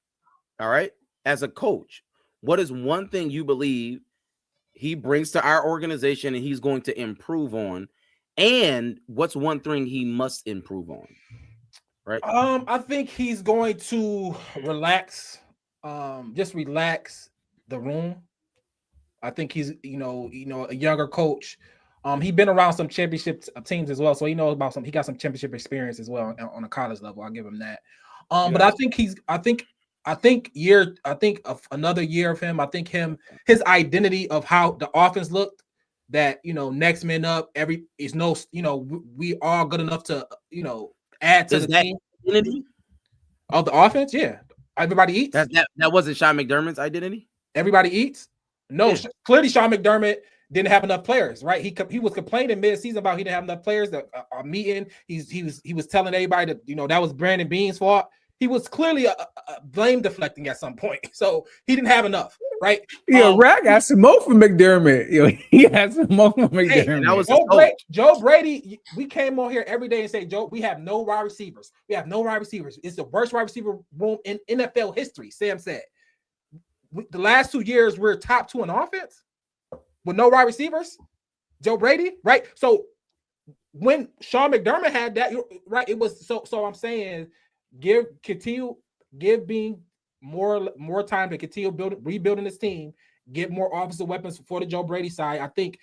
All right, as a coach, what is one thing you believe he brings to our organization and he's going to improve on? And what's one thing he must improve on? Right. I think he's going to relax, just relax the room. I think he's, a younger coach. He's been around some championship teams as well, so he knows about he got some championship experience as well on a college level. I'll give him that. But I think another year of him. I think his identity of how the offense looked, that next man up, we are good enough to add to the team identity of the offense. Yeah, everybody eats. That wasn't Sean McDermott's identity. Everybody eats. No, clearly Sean McDermott didn't have enough players, right? He was complaining mid-season about he didn't have enough players that are meeting. He was telling everybody that that was Brandon Beane's fault. He was clearly a blame deflecting at some point, so he didn't have enough, right? Yeah, Rag got smoke from McDermott. He had smoke from McDermott. Hey, Joe Brady. We came on here every day and say, Joe, we have no wide receivers. We have no wide receivers. It's the worst wide receiver room in NFL history. Sam said. The last 2 years, we're top 2 in offense with no wide receivers. Joe Brady, right? So when Sean McDermott had that, right, it was so I'm saying give Beane more time to continue rebuilding this team, get more offensive weapons for the Joe Brady side. I think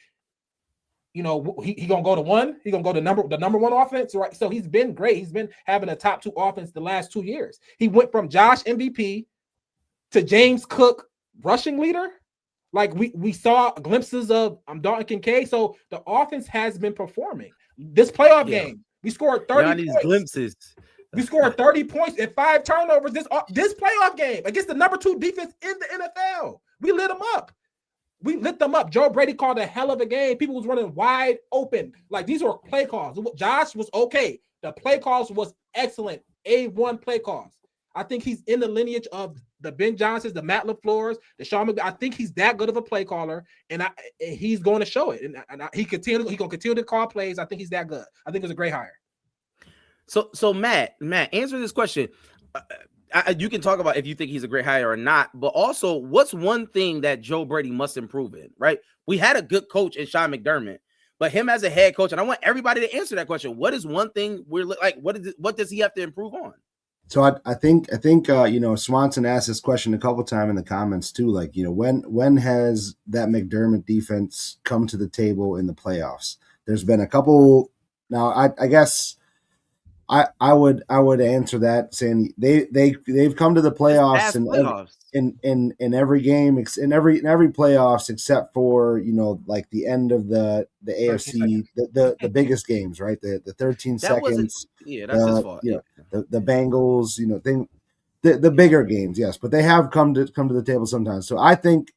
he gonna go to one. He gonna go to the number one offense, right? So he's been great. He's been having a top 2 offense the last 2 years. He went from Josh MVP to James Cook rushing leader. Like we saw glimpses of Dalton Kincaid. So the offense has been performing. This playoff game, we scored 30 points. Glimpses. We scored 30 points and 5 turnovers this playoff game against the number 2 defense in the NFL. We lit them up. Joe Brady called a hell of a game. People was running wide open. Like, these were play calls. Josh was okay. The play calls was excellent. A1 play calls. I think he's in the lineage of the Ben Johnsons, the Matt LaFleurs, the Sean McDermott. I think he's that good of a play caller, and he's going to show it. And he's going to continue to call plays. I think he's that good. I think it was a great hire. So Matt, answer this question. You can talk about if you think he's a great hire or not, but also what's one thing that Joe Brady must improve in, right? We had a good coach in Sean McDermott, but him as a head coach, and I want everybody to answer that question. What is one thing what does he have to improve on? So I think Swanson asked this question a couple times in the comments too. Like, when has that McDermott defense come to the table in the playoffs? There's been a couple Now, I guess I would answer that saying they've come to the playoffs in every game in every playoffs except for like the end of the AFC the biggest games, right? The 13 seconds. That's his fault. The Bengals, the bigger games, yes, but they have come to the table sometimes. So I think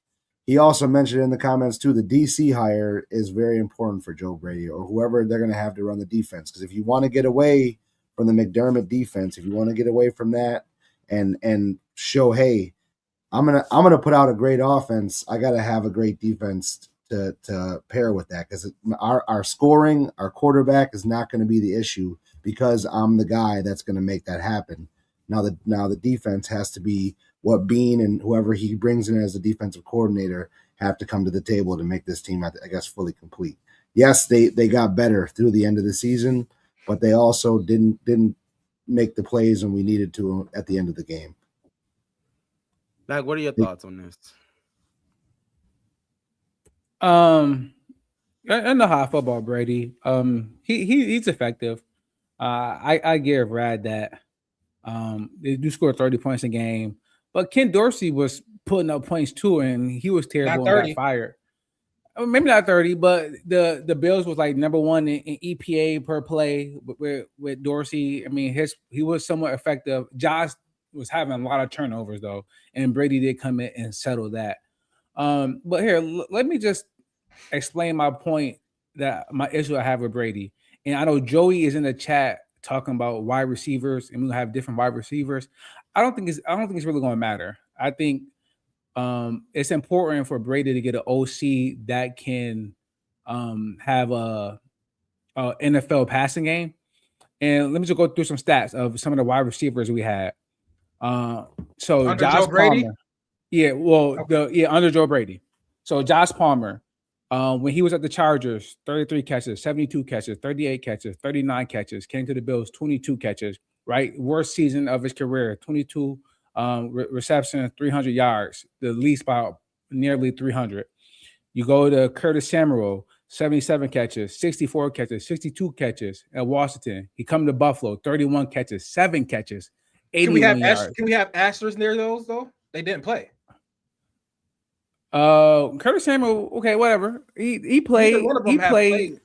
he also mentioned in the comments too, the DC hire is very important for Joe Brady or whoever they're going to have to run the defense. Because if you want to get away from the McDermott defense, if you want to get away from that and show, hey, I'm gonna put out a great offense, I got to have a great defense to pair with that. Because our scoring, our quarterback is not going to be the issue because I'm the guy that's going to make that happen. Now the defense has to be what Bean and whoever he brings in as the defensive coordinator have to come to the table to make this team, I guess, fully complete. Yes, they got better through the end of the season, but they also didn't make the plays when we needed to at the end of the game. Like, what are your thoughts on this? I know how I feel about Brady. He's effective. I give Rad that. They do score 30 points a game, but Ken Dorsey was putting up points too, and he was terrible and got fired. Maybe not 30, but the Bills was like number one in EPA per play with Dorsey. I mean, he was somewhat effective. Josh was having a lot of turnovers though, and Brady did come in and settle that. But here, let me just explain my point, that my issue I have with Brady. And I know Joey is in the chat talking about wide receivers, and we'll have different wide receivers. I don't think it's really going to matter. I think it's important for Brady to get an OC that can have a NFL passing game. And let me just go through some stats of some of the wide receivers we had. So under Josh Joe Brady? Palmer, under Joe Brady. So Josh Palmer, when he was at the Chargers, 33 catches, 72 catches, 38 catches, 39 catches, came to the Bills, 22 catches, right? Worst season of his career, 22 receptions, 300 yards, the least by nearly 300. You go to Curtis Samuel, 77 catches, 64 catches, 62 catches at Washington. He come to Buffalo, 31 catches, 7 catches, 81 yards. Can we have asterisks near those though? They didn't play. Curtis Samuel, okay, whatever. He played. He played.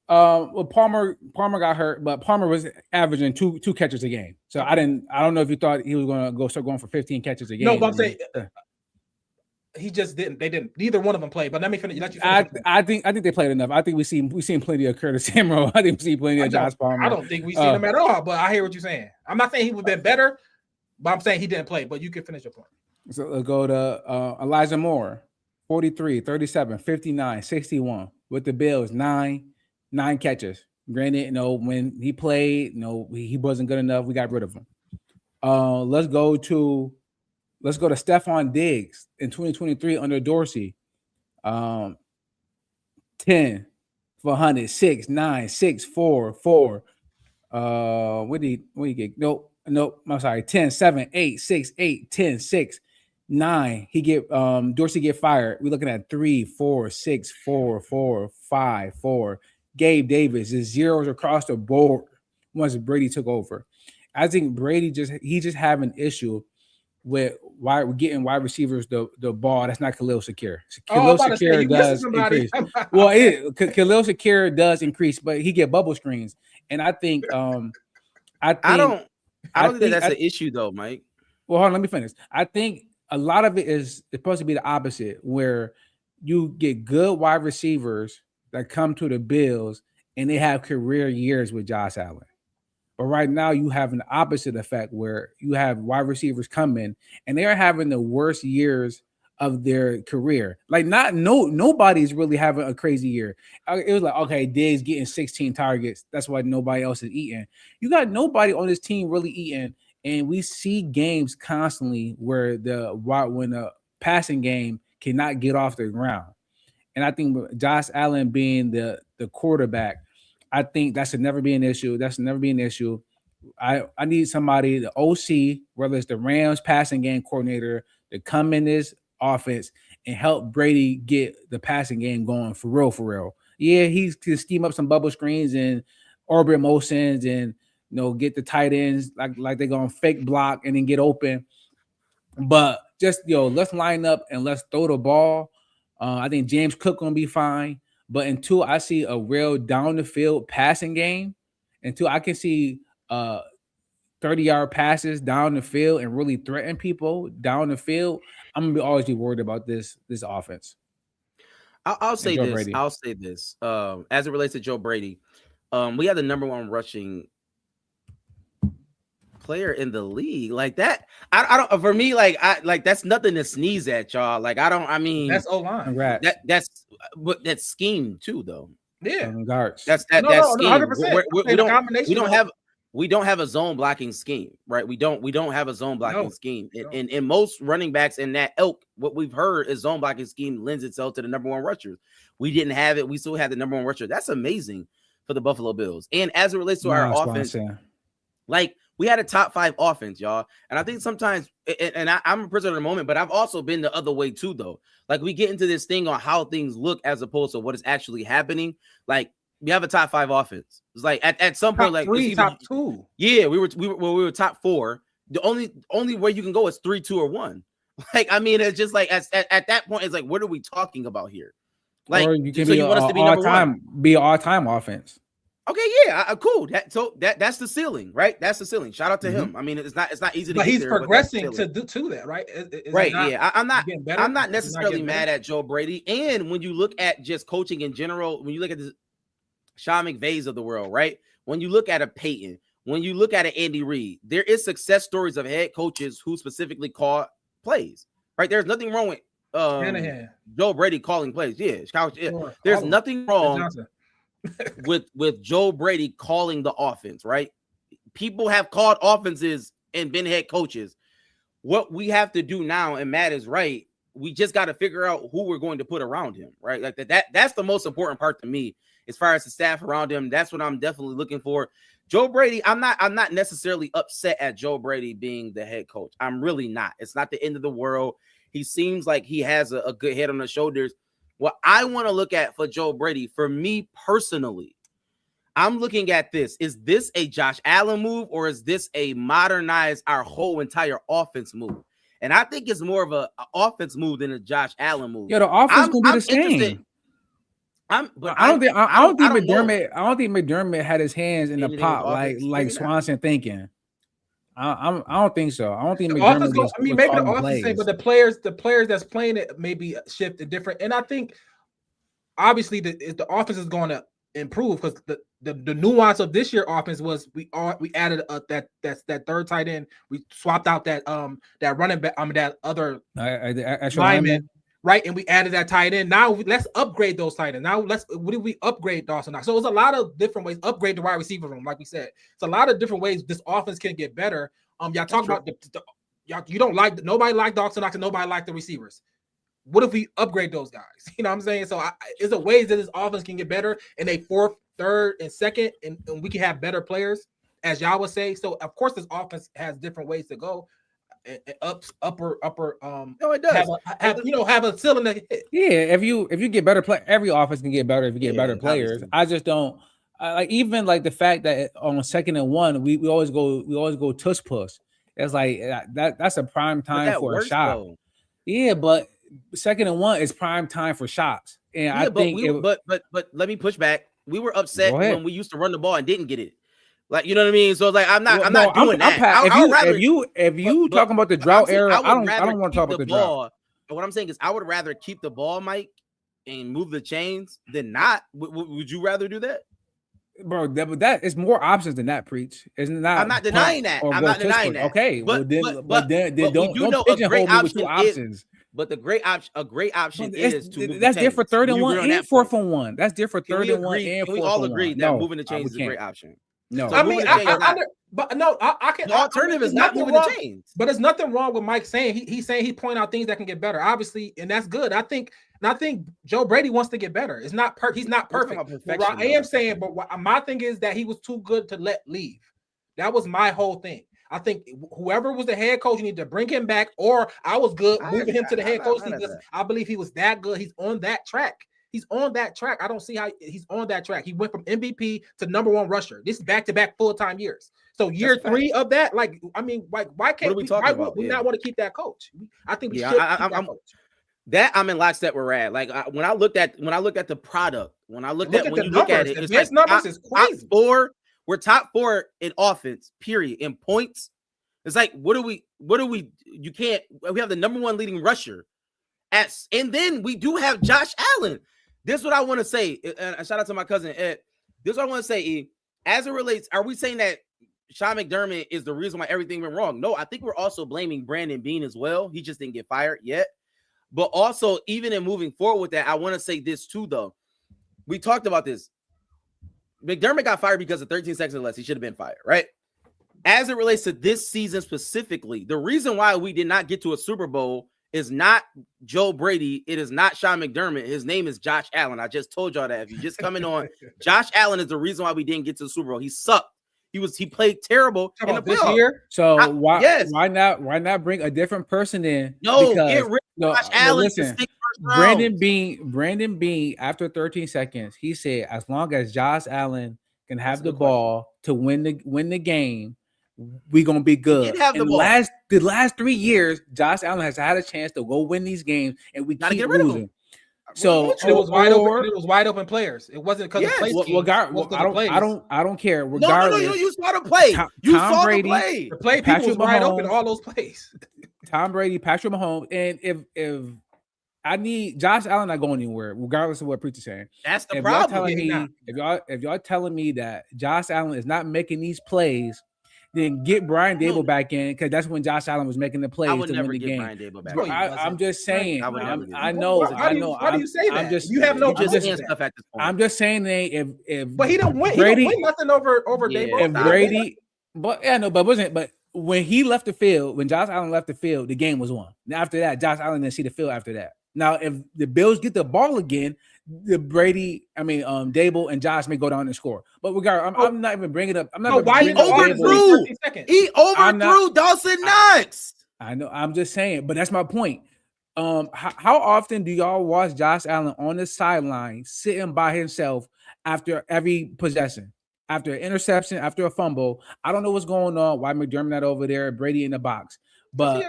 Well, Palmer got hurt, but Palmer was averaging two catches a game. So I don't know if you thought he was going to start going for 15 catches a game. No, but I'm saying he just didn't. They didn't. Neither one of them played. But let you finish. I think they played enough. I think we seen plenty of Curtis Samuel. I think we see plenty of Josh Palmer. I don't think we seen him at all. But I hear what you're saying. I'm not saying he would have been better, but I'm saying he didn't play. But you can finish your point. So let's go to Elijah Moore, 43, 37, 59, 61 with the Bills, 9 catches. Granted, when he played, he wasn't good enough. We got rid of him. Let's go to Stephon Diggs in 2023 under Dorsey. 10 for 100, 6, 9, 6, 4, 4. What did he get? Nope. I'm sorry. 10, 7, 8, 6, 8, 10, 6, 9. Dorsey get fired. We're looking at 3, 4, 6, 4, 4, 5, 4. Gabe Davis is zeros across the board once Brady took over. I think Brady just have an issue with getting wide receivers the ball. That's not Khalil Shakir. Khalil Shakir does increase. Khalil Shakir does increase, but he get bubble screens. And I think I don't think that's an issue though, Mike. Well, hold on, let me finish. I think a lot of it is supposed to be the opposite, where you get good wide receivers that come to the Bills and they have career years with Josh Allen. But right now you have an opposite effect where you have wide receivers come in and they are having the worst years of their career. Like nobody's really having a crazy year. It was like, okay, Diggs getting 16 targets. That's why nobody else is eating. You got nobody on this team really eating. And we see games constantly where when the passing game cannot get off the ground. And I think Josh Allen being the quarterback, I think that should never be an issue. That should never be an issue. I need somebody, the OC, whether it's the Rams passing game coordinator, to come in this offense and help Brady get the passing game going for real. Yeah, he can scheme up some bubble screens and orbit motions and get the tight ends like they're gonna fake block and then get open. But just let's line up and let's throw the ball. I think James Cook gonna be fine. But in 2, I see a real down the field passing game. And 2, I can see 30-yard passes down the field and really threaten people down the field. I'm gonna always be worried about this offense. I'll say this. Brady. I'll say this. As it relates to Joe Brady, we have the number 1 rushing player in the league. Like that, I don't. For me, that's nothing to sneeze at, y'all. Like I mean, that's O-line. That's scheme too, though. Yeah, guards. That's scheme. 100%. We don't have a zone blocking scheme, right? We don't have a zone blocking scheme. In most running backs in that ilk, what we've heard is zone blocking scheme lends itself to the number 1 rushers. We didn't have it. We still had the number 1 rusher. That's amazing for the Buffalo Bills. And as it relates to our offense, like we had a top 5 offense, y'all. And I think sometimes, and I'm a prisoner of the moment, but I've also been the other way too, though. Like we get into this thing on how things look as opposed to what is actually happening. Like we have a top 5 offense. It's like at some point, like 3, top 2. Yeah, we were top 4. The only way you can go is 3, 2, or 1. Like I mean, it's just like at that point, it's like, what are we talking about here? Like, or you can so be you want us to be number 1? Be an all-time offense. Okay, yeah, cool. That's the ceiling, right? That's the ceiling. Shout out to him. I mean, it's not easy to. But get he's there, progressing but to that, right? Right. Yeah, I'm not necessarily mad at Joe Brady. And when you look at just coaching in general, when you look at the Sean McVays of the world, right? When you look at a Peyton, when you look at an Andy Reid, there is success stories of head coaches who specifically call plays, right? There's nothing wrong with Joe Brady calling plays. Yeah, sure. There's nothing wrong with Joe Brady calling the offense, right? People have called offenses and been head coaches. What we have to do now, and Matt is right, we just got to figure out who we're going to put around him, right? Like that's the most important part to me as far as the staff around him. That's what I'm definitely looking for. Joe Brady, I'm not necessarily upset at Joe Brady being the head coach. I'm really not. It's not the end of the world. He seems like he has a good head on his shoulders. What I want to look at for Joe Brady, for me personally, I'm looking at this. Is this a Josh Allen move or is this a modernize our whole entire offense move? And I think it's more of an offense move than a Josh Allen move. Yeah, the offense gonna be the same. I don't think McDermott had his hands in the pot like Swanson thinking. I don't think so. I don't think McDermott was maybe the offense same, but the players that's playing it maybe shifted different. And I think obviously the offense is going to improve because the nuance of this year offense was we added that third tight end. We swapped out that running back that other lineman. Right, and we added that tight end. Now let's upgrade those tight ends. Now what do we upgrade Dawson Knox? So it's a lot of different ways. Upgrade the wide receiver room, like we said. It's a lot of different ways this offense can get better. Y'all talk about you don't like nobody like Dawson Knox and nobody like the receivers. What if we upgrade those guys? You know what I'm saying? So it's a ways that this offense can get better in a 4th, 3rd, and 2nd, and we can have better players, as y'all would say. So of course this offense has different ways to go. Upper no, it does have a ceiling to hit. Yeah, if you get better play, every offense can get better if you get better players. Obviously. I just don't like even like the fact that on 2nd and 1 we always go tush push. It's like that's a prime time for a shot. Though. Yeah, but 2nd and 1 is prime time for shots. And I think but let me push back. We were upset when we used to run the ball and didn't get it. Like, you know what I mean? So it's like I'm not doing that. If you talking about the drought era, I don't want to talk about the drought. But what I'm saying is I would rather keep the ball, Mike, and move the chains than not. Would you rather do that? Bro, that is more options than that, preach. Isn't that? I'm not denying that. I'm not denying that. Okay, but then don't pigeonhole me with 2 options. But a great option is to move that's different for 3rd and 1 and 4th and 1. That's different 3rd and 1 and 4th and 1. We all agree that moving the chains is a great option. No, so I mean, I can. The alternative is not moving the chains. But there's nothing wrong with Mike saying he's saying he point out things that can get better, obviously, and that's good. I think Joe Brady wants to get better. It's not he's not perfect. I am saying, but my thing is that he was too good to let leave. That was my whole thing. I think whoever was the head coach, you need to bring him back, or I was good moving him to the head coach because I believe he was that good. He's on that track. He's on that track. I don't see how he's on that track. He went from MVP to #1 rusher. This is back-to-back full-time years. So year 3 of that, like, I mean, like, why can't we? Why would we not want to keep that coach? I think we should keep that coach. That I'm in lockstep with Rad. Like when I looked at the product, when you look at it, it's like numbers is crazy. We're top 4 in offense, period. In points, it's like what do we? You can't. We have the #1 leading rusher, and then we do have Josh Allen. This is what I want to say. And shout out to my cousin Ed. This is what I want to say. As it relates, are we saying that Sean McDermott is the reason why everything went wrong? No, I think we're also blaming Brandon Beane as well. He just didn't get fired yet. But also, even in moving forward with that, I want to say this too, though. We talked about this. McDermott got fired because of 13 seconds or less. He should have been fired, right? As it relates to this season specifically, the reason why we did not get to a Super Bowl is not Joe Brady. It is not Sean McDermott. His name is Josh Allen. I just told y'all that. If you just coming on, Josh Allen is the reason why we didn't get to the Super Bowl. He sucked. He played terrible in the playoffs. Year. So why not bring a different person in? No, get rid of Josh Allen. Listen, Brandon Beane, after 13 seconds, he said, as long as Josh Allen can have the ball to win the game, we're gonna be good. The last 3 years, Josh Allen has had a chance to go win these games, and we keep losing. So it was wide open. It was wide open players. It wasn't because of play. I don't care. Regardless, no, you saw the play. Tom Brady, the play people was wide open. All those plays. Tom Brady, Patrick Mahomes, and if I need Josh Allen not going anywhere, regardless of what Preacher's saying. That's the problem. If y'all telling me that Josh Allen is not making these plays, then get Brian Dable back in, because that's when Josh Allen was making the plays to win the game. Brian Dable back. I'm just saying. I know. Why do you say that? You have no position. I'm just saying that if but he didn't win. Brady, he didn't win nothing over Dable. If Brady, but when he left the field, when Josh Allen left the field, the game was won. After that, Josh Allen didn't see the field after that. Now, if the Bills get the ball again, Dable and Josh may go down and score. But I'm not even bringing it up. I'm not. Why he overthrew? He overthrew Dawson Knox. I know. I'm just saying, but that's my point. How often do y'all watch Josh Allen on the sideline sitting by himself after every possession, after an interception, after a fumble? I don't know what's going on. Why McDermott not over there? Brady in the box. But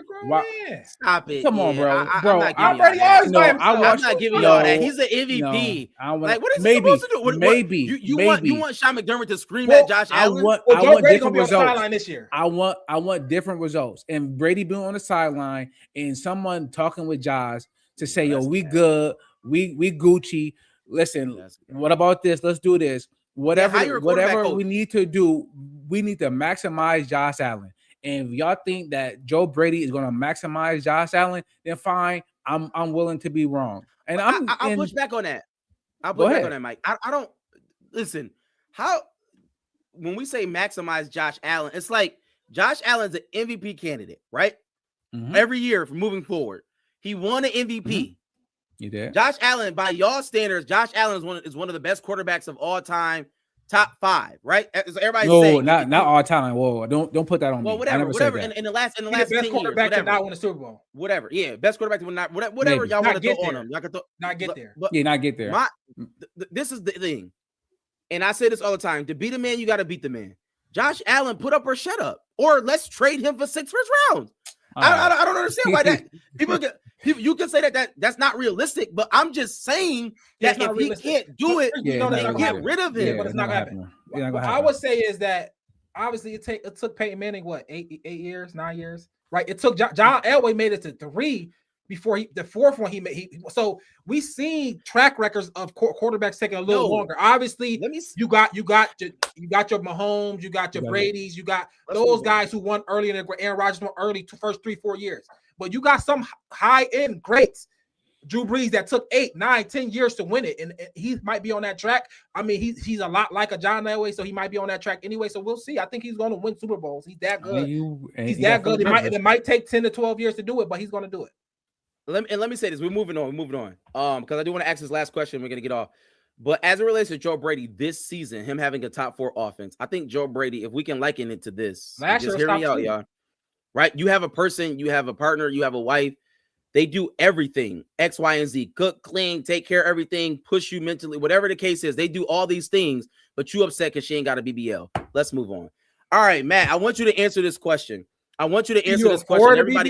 stop it! Come on, bro. I'm not giving y'all that. He's an MVP. Like, what is he supposed to do? Maybe you want Sean McDermott to scream at Josh Allen? I want different results this year. I want different results. And Brady being on the sideline and someone talking with Josh to say, "Yo, we good, we Gucci." Listen, what about this? Let's do this. Whatever we need to do, we need to maximize Josh Allen. And if y'all think that Joe Brady is going to maximize Josh Allen, then fine. I'm willing to be wrong. And I'll push back on that. I'll push back on that, Mike. I don't listen. When we say maximize Josh Allen, it's like Josh Allen's an MVP candidate, right? Mm-hmm. Every year from moving forward, he won an MVP. Mm-hmm. You did. Josh Allen, by y'all standards, Josh Allen is one of the best quarterbacks of all time. Top 5, right? So everybody's saying not all time. Whoa, don't put that on me. Well, whatever. In the last 10 best quarterback years, to not win a Super Bowl. Whatever. Yeah, best quarterback to not whatever Maybe. y'all want to throw on him. Not get there. Not get there. This is the thing, and I say this all the time: to beat a man, you got to beat the man. Josh Allen, put up or shut up, or let's trade him for 6 first rounds. I don't understand why that people you can say that's not realistic, but I'm just saying that if he can't do it, then get rid of him. But it's not gonna happen. What I would say is that obviously it took Peyton Manning 8 years, 9 years, right? It took John Elway made it to 3 before the fourth one he made. So we seen track records of quarterbacks taking a little longer. Obviously, you got your Mahomes, you got your Brady's, you got those guys who won early in the Aaron Rodgers won early first 3-4 years. But you got some high end greats, Drew Brees, that took 8, 9, 10 years to win it, and he might be on that track. I mean, he's a lot like a John Elway, so he might be on that track anyway. So we'll see. I think he's going to win Super Bowls. He's that good. He's that good. It might take 10 to 12 years to do it, but he's going to do it. Let me say this. We're moving on. Because I do want to ask this last question. We're going to get off. But as it relates to Joe Brady this season, him having a top 4 offense, I think Joe Brady, if we can liken it to this, just hear me out, y'all. Right? You have a person, you have a partner, you have a wife. They do everything, X, Y, and Z. Cook, clean, take care of everything, push you mentally, whatever the case is. They do all these things, but you upset because she ain't got a BBL. Let's move on. All right, Matt, I want you to answer this question. Everybody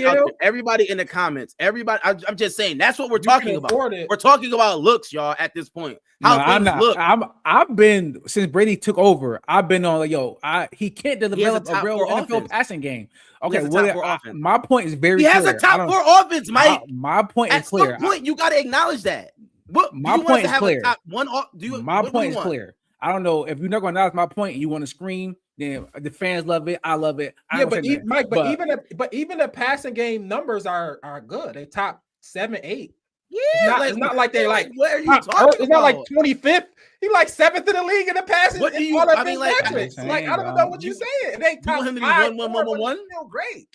in the comments, everybody. I'm just saying that's what we're talking about. We're talking about looks, y'all, at this point. I've been since Brady took over. I've been on he can't develop a real NFL passing game. Okay, my point is very clear. He has a top 4 offense, Mike. My point is clear. At some point, you got to acknowledge that. My point is clear. My point is clear. I don't know if you're not going to acknowledge my point and you want to scream. Then the fans love it. I love it. Even the passing game numbers are good. They top 7, 8. Yeah, it's not like they're like. What are you talking about? It's not like 25th. He like 7th in the league in the passing. What do you? I don't know what you're saying. They top him to be 1. Still great.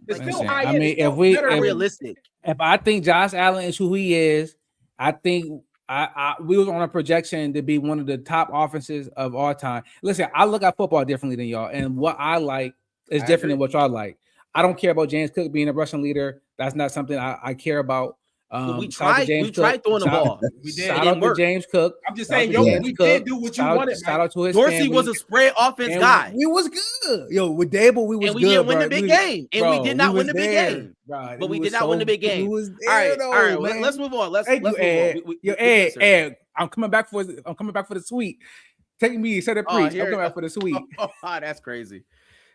It's still high. I mean, if realistic, if I think Josh Allen is who he is, I think. We was on a projection to be one of the top offenses of all time. Listen, I look at football differently than y'all, and what I like is different than what y'all like. I don't care about James Cook being a rushing leader. That's not something I care about. We tried throwing the ball. We did. Shout out to James Cook. I'm just saying, we did do what you wanted. Shout out to his Dorsey family. was a spread offense guy. We was good. With Dable, we was good. And we didn't win the big game. And we did not win the big game. But we did not win the big game. All right. Let's move on. Let's move on. Ed, I'm coming back for the sweet. Take me, set it preach. I'm coming back for the sweet. That's crazy.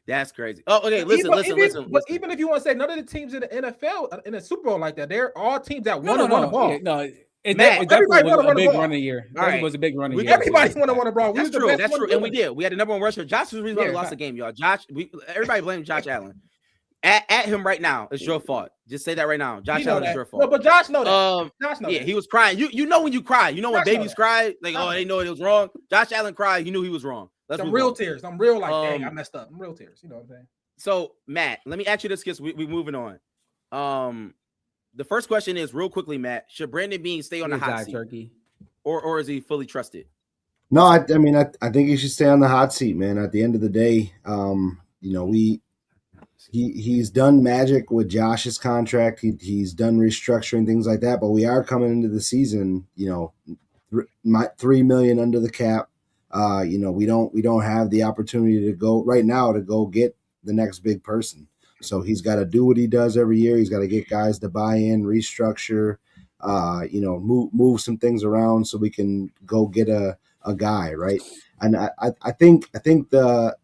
That's crazy. Oh, okay. Listen. But even if you want to say none of the teams in the NFL in the Super Bowl like that, they're all teams that won a ball. It definitely was a big run of year. It was a big run of year. Everybody want to win a ball. That's true. That's true. And we did. We had the number 1 rusher. Josh was the reason why we lost the game, y'all. Everybody blame Josh Allen. At him right now. It's your fault. Just say that right now. Josh Allen is your fault. No, but Josh knows that. Josh knows he was crying. You know when you cry. You know when babies cry. Like, they know it was wrong. Josh Allen cried. He knew he was wrong. Some real tears. I'm real like, dang, I messed up. I'm real tears. You know what I'm saying? So, Matt, let me ask you this because we're moving on. The first question is real quickly, Matt. Should Brandon Beane stay on the hot seat? Turkey? Or is he fully trusted? No, I think he should stay on the hot seat, man. At the end of the day, he's done magic with Josh's contract. He's done restructuring things like that. But we are coming into the season, $3 million under the cap. We don't have the opportunity to go get the next big person. So he's got to do what he does every year. He's got to get guys to buy in, restructure, move some things around so we can go get a guy, right? And I think the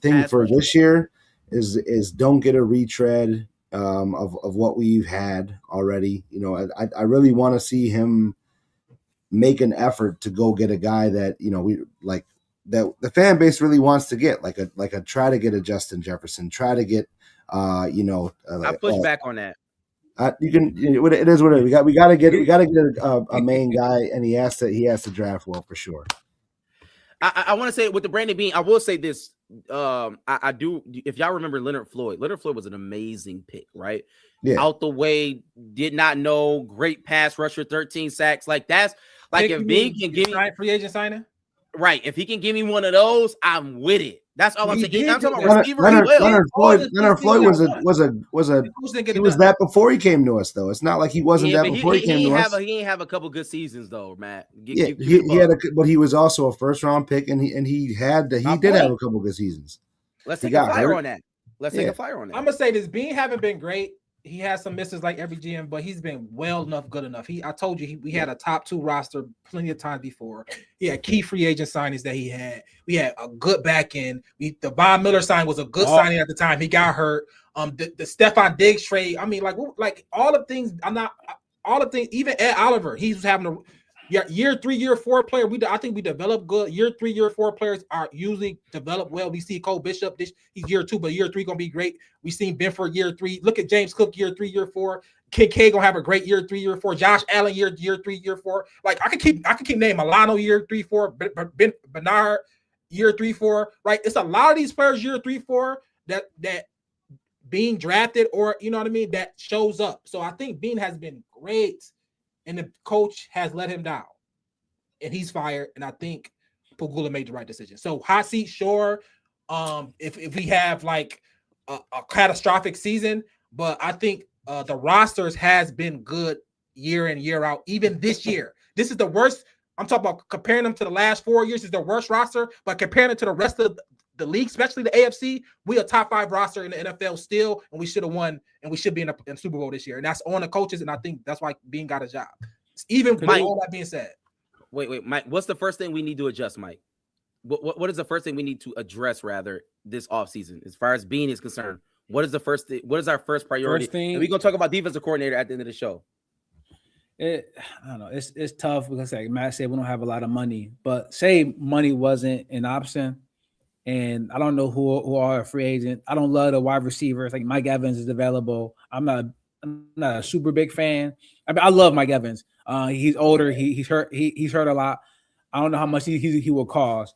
thing for this year is don't get a retread of what we've had already. I really want to see him make an effort to go get a guy that we like, that the fan base really wants to get, like a try to get a Justin Jefferson, try to get I push back on that. It is what it is. We got to get a main guy, and he has to draft well for sure. I want to say with the Brandon Beane, I will say this. I do. If y'all remember Leonard Floyd was an amazing pick, right? Yeah. Out the way, did not know, great pass rusher, 13 sacks. Like that's like if Beane can give me free agent signing. Right. If he can give me one of those, I'm with it. That's all I'm saying. I'm talking about receiver. Leonard Floyd was he was that before he came to us, though. It's not like he wasn't that before he came to us. He didn't have a couple good seasons, though, Matt. But he was also a first round pick, and he did have a couple good seasons. Let's take a flyer on that. I'm gonna say this: Beane haven't been great. He has some misses like every GM, but he's been good enough. I told you we had a top 2 roster plenty of times before. He had key free agent signings that he had. We had a good back end. The Von Miller sign was a good signing at the time. He got hurt. The Stephon Diggs trade. I mean, like all the things. Even Ed Oliver, he was having a year 3, year 4 player. I think we developed good. Year 3, year 4 players are usually developed well. We see Cole Bishop. He's year 2, but year 3 gonna be great. We seen Benford year 3. Look at James Cook year 3, year 4. Kincaid gonna have a great year 3, year 4. Josh Allen year 3, year 4. Like I can keep naming Milano year 3, 4. Bernard year 3, 4. Right? It's a lot of these players year 3, 4 that being drafted, or you know what I mean, that shows up. So I think Beane has been great. And the coach has let him down, and he's fired. And I think Pagula made the right decision. So hot seat, sure. If we have like a catastrophic season, but I think the rosters has been good year in, year out. Even this year, this is the worst. I'm talking about comparing them to the last 4 years is the worst roster, but comparing it to the rest of the league, especially the AFC, we a top 5 roster in the NFL still, and we should have won, and we should be in Super Bowl this year. And that's on the coaches, and I think that's why Bean got a job. Even with all that being said. Wait, Mike, what's the first thing we need to adjust, Mike? What is the first thing we need to address, rather, this offseason, as far as Bean is concerned? What is the first thing? What is our first priority? And we're going to talk about defensive coordinator at the end of the show. I don't know. It's tough because, like Matt said, we don't have a lot of money. But say money wasn't an option, and I don't know who are a free agent. I don't love the wide receivers. Like Mike Evans is available. I'm not a super big fan. I mean, I love Mike Evans. He's older. He's hurt. He's hurt a lot. I don't know how much he will cost.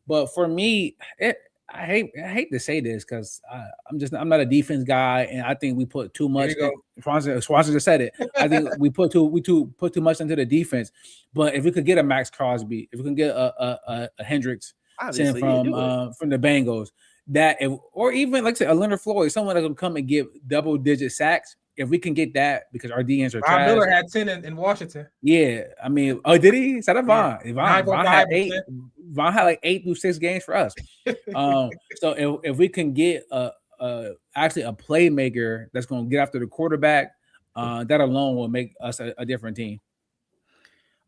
But for me, I hate to say this because I'm not a defense guy, and I think we put too much. Swanson just said it. I think we put too much into the defense. But if we could get a Max Crosby, if we can get a Hendricks from the Bengals, or even like I said, a Leonard Floyd, someone that's gonna come and give double-digit sacks. If we can get that, because our DNs are trash. Von Miller had 10 in Washington. Yeah, I mean, did he? Is that a Von? Yeah. Von had 8. Von had like 8 through 6 games for us. So if we can get actually a playmaker that's going to get after the quarterback, that alone will make us a different team.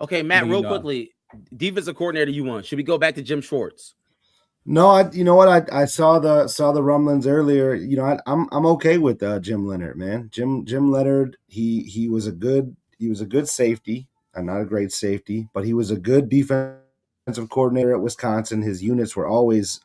Okay, Matt, real quickly, defensive coordinator you want? Should we go back to Jim Schwartz? No, you know what? I saw the rumblings earlier. You know, I'm okay with Jim Leonard, man. Jim Leonard, he was a good safety, not a great safety, but he was a good defensive coordinator at Wisconsin. His units were always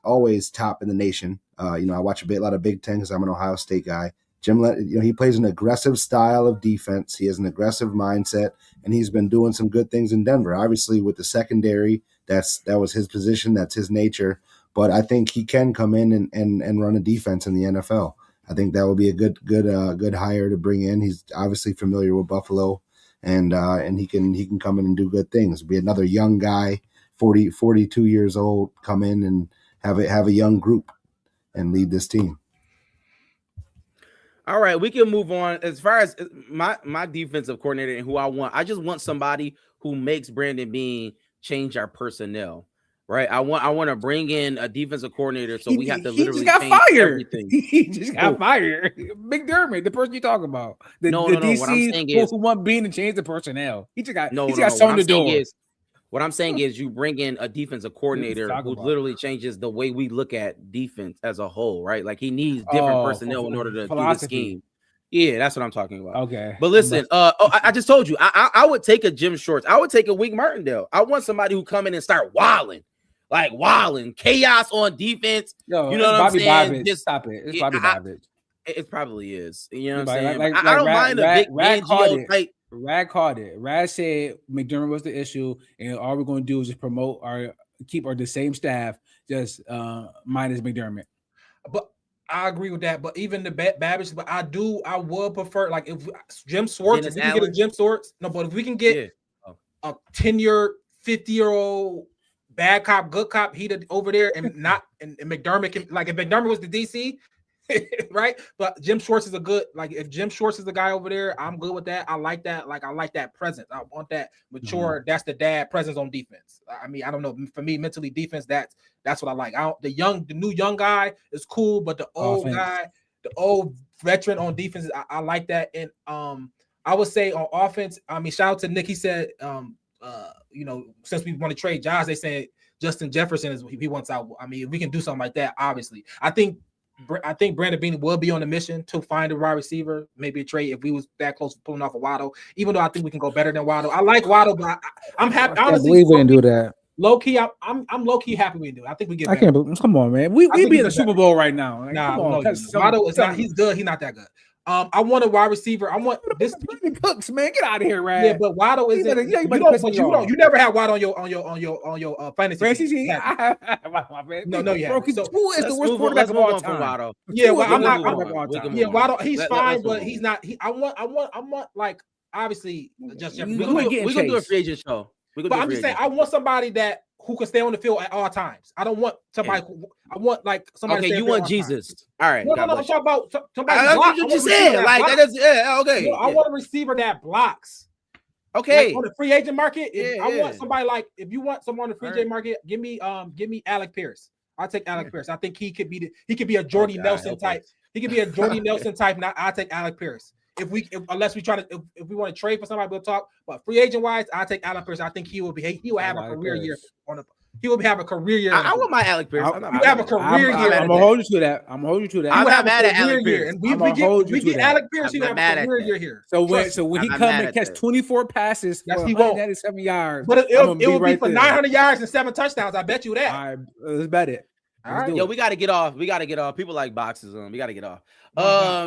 top in the nation. You know, I watch a lot of Big Ten because I'm an Ohio State guy. Jim Leonard, you know, he plays an aggressive style of defense. He has an aggressive mindset, and he's been doing some good things in Denver. Obviously, with the secondary, that was his position. That's his nature. But I think he can come in and run a defense in the NFL. I think that would be a good hire to bring in. He's obviously familiar with Buffalo, and he can come in and do good things. Be another young guy, 42 years old, come in and have a young group and lead this team. All right, we can move on. As far as my defensive coordinator and who I just want somebody who makes Brandon Beane change our personnel. Right, I want to bring in a defensive coordinator, so we have to literally change everything. He just got fired. McDermott, the person you talking about, the DC what I'm saying is, who want Beane to change the personnel. He just got shown the door. What I'm saying is, you bring in a defensive coordinator who literally changes the way we look at defense as a whole. Right, like he needs different personnel in order to do the scheme. Yeah, that's what I'm talking about. Okay, but listen, I just told you, I would take a Jim Schwartz. I would take a Wink Martindale. I want somebody who come in and start wilding. Like wilding, chaos on defense. Yo, you know what I'm saying? Bobby, just stop it. It's Bobby Bobbitt. It probably is. You know what I'm saying? Like, I don't mind a big Fangio type. Rad called it. Rad said McDermott was the issue, and all we're going to do is just promote keep the same staff, just minus McDermott. But I agree with that. But even the Babbage, but I would prefer, like, if Jim Schwartz, if we can get a Jim Schwartz, but if we can get a 10-year, 50-year-old bad cop, good cop, over there, and not and McDermott can, like, if McDermott was the DC, right? But Jim Schwartz is if Jim Schwartz is the guy over there, I'm good with that. I like that. Like, I like that presence. I want that mature. That's the dad presence on defense. I mean, I don't know. For me, mentally, defense. That's what I like. The new young guy is cool, but the old guy, the old veteran on defense, I like that. And I would say on offense, I mean, shout out to Nick. He said, you know, since we want to trade Josh, they said Justin Jefferson he wants out. I mean, if we can do something like that, obviously. I think Brandon Beane will be on a mission to find a wide receiver, maybe a trade if we was that close to pulling off a Waddle. Even though I think we can go better than Waddle. I like Waddle, but I'm happy. Honestly, I believe we can do that. Low key, I'm low key happy we can do it. I think we get better. I can't. Come on, man. We be in the Super Bowl right now. Like, nah, Waddle is not. He's good. He's not that good. I want a wide receiver. I want this Cooks, man. Get out of here, Rad. Yeah, but Waddle is you never had Waddle on your fantasy team. No, yeah. So, who is the worst quarterback of all time? Waddle. Yeah, well, I'm not. Yeah, Waddle. He's fine, but he's not. I want like, obviously, just we're gonna do a free agent show. But I'm just saying, I want somebody who can stay on the field at all times. I don't want somebody. I want like somebody. Okay, you want Jesus? All right. No. I'm talking about somebody. That's what you said. Like that is okay. No, I want a receiver that blocks. Okay. Like on the free agent market, I want somebody like if you want someone on the free agent market, give me Alec Pierce. I'll take Alec Pierce. I think he could be a Jordy Nelson type. He could be a Jordy Nelson type. Now I'll take Alec Pierce. If we want to trade for somebody, we'll talk. But free agent wise, I'll take Alec Pierce. I think he will have a career year He will have a career year. I want my Alec Pierce. You have a career year. I'm gonna hold you to that. I'm not mad at Alec Pierce. And we get Alec Pierce. He have a career year here. So when he come and catch 24 passes for 197 yards, but it will be for 900 yards and 7 touchdowns. I bet you that. All right, let's bet it. All right. Yo, we got to get off. People like boxes. We got to get off.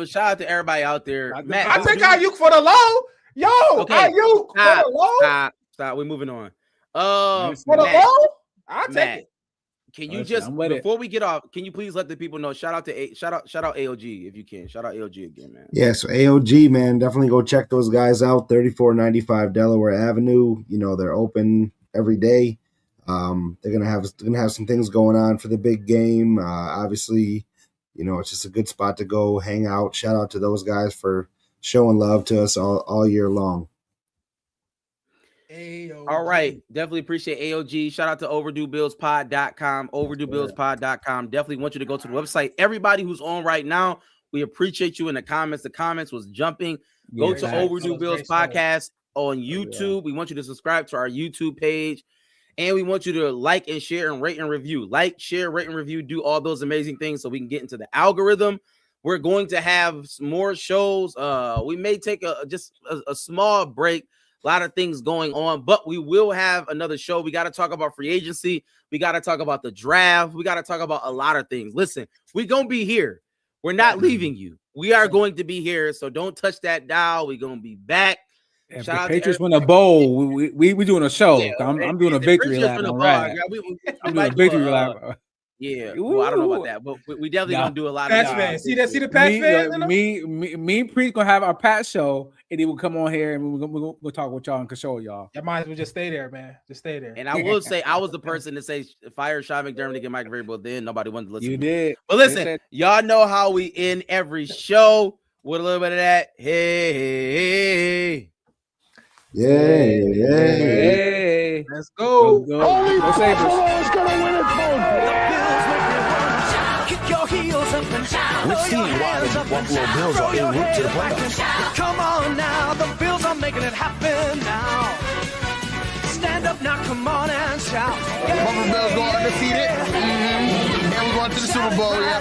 Shout out to everybody out there. Matt, I take Ayuk for the low. Yo, Ayuk for the low. Stop. We're moving on. For the low, I'll take it. Can you before we get off? Can you please let the people know? Shout out AOG if you can. Shout out AOG again, man. Yeah, so AOG, man, definitely go check those guys out. 3495 Delaware Avenue. You know they're open every day. They're gonna have some things going on for the big game. Obviously, you know it's just a good spot to go hang out. Shout out to those guys for showing love to us all year long. AOG. All right. Definitely appreciate AOG. Shout out to overduebillspod.com. Overduebillspod.com. Definitely want you to go to the website. Everybody who's on right now, we appreciate you in the comments. The comments was jumping. Go to Overdue Bills Podcast on YouTube. We want you to subscribe to our YouTube page. And we want you to like and share and rate and review. Like, share, rate, and review. Do all those amazing things so we can get into the algorithm. We're going to have more shows. We may take a small break. A lot of things going on, but we will have another show. We got to talk about free agency. We got to talk about the draft. We got to talk about a lot of things. Listen, we're going to be here. We're not leaving you. We are going to be here, so don't touch that dial. We're going to be back. If the Patriots win a bowl, we doing a show. Yeah, I'm doing a victory lap. I'm doing a victory lap. Yeah, well, I don't know about that, but we definitely gonna do a lot Pats of fans. See the Pats fans? Me and Preet gonna have our Pat show, and he will come on here and we'll talk with y'all and console y'all. You might as well just stay there, man. Just stay there. And I will say, I was the person to say fire Sean McDermott to get Mike Vrabel. Then nobody wanted to listen. You did, but listen, y'all know how we end every show with a little bit of that. Hey. Yeah. Let's go. Only Buffalo is going to win it, folks. Let's see why the Buffalo Bills are en route to the playoffs. Come on now, the Bills are making it happen now. Stand up now, come on and shout. Buffalo Bills go undefeated. And we're going to the Super Bowl. Yeah.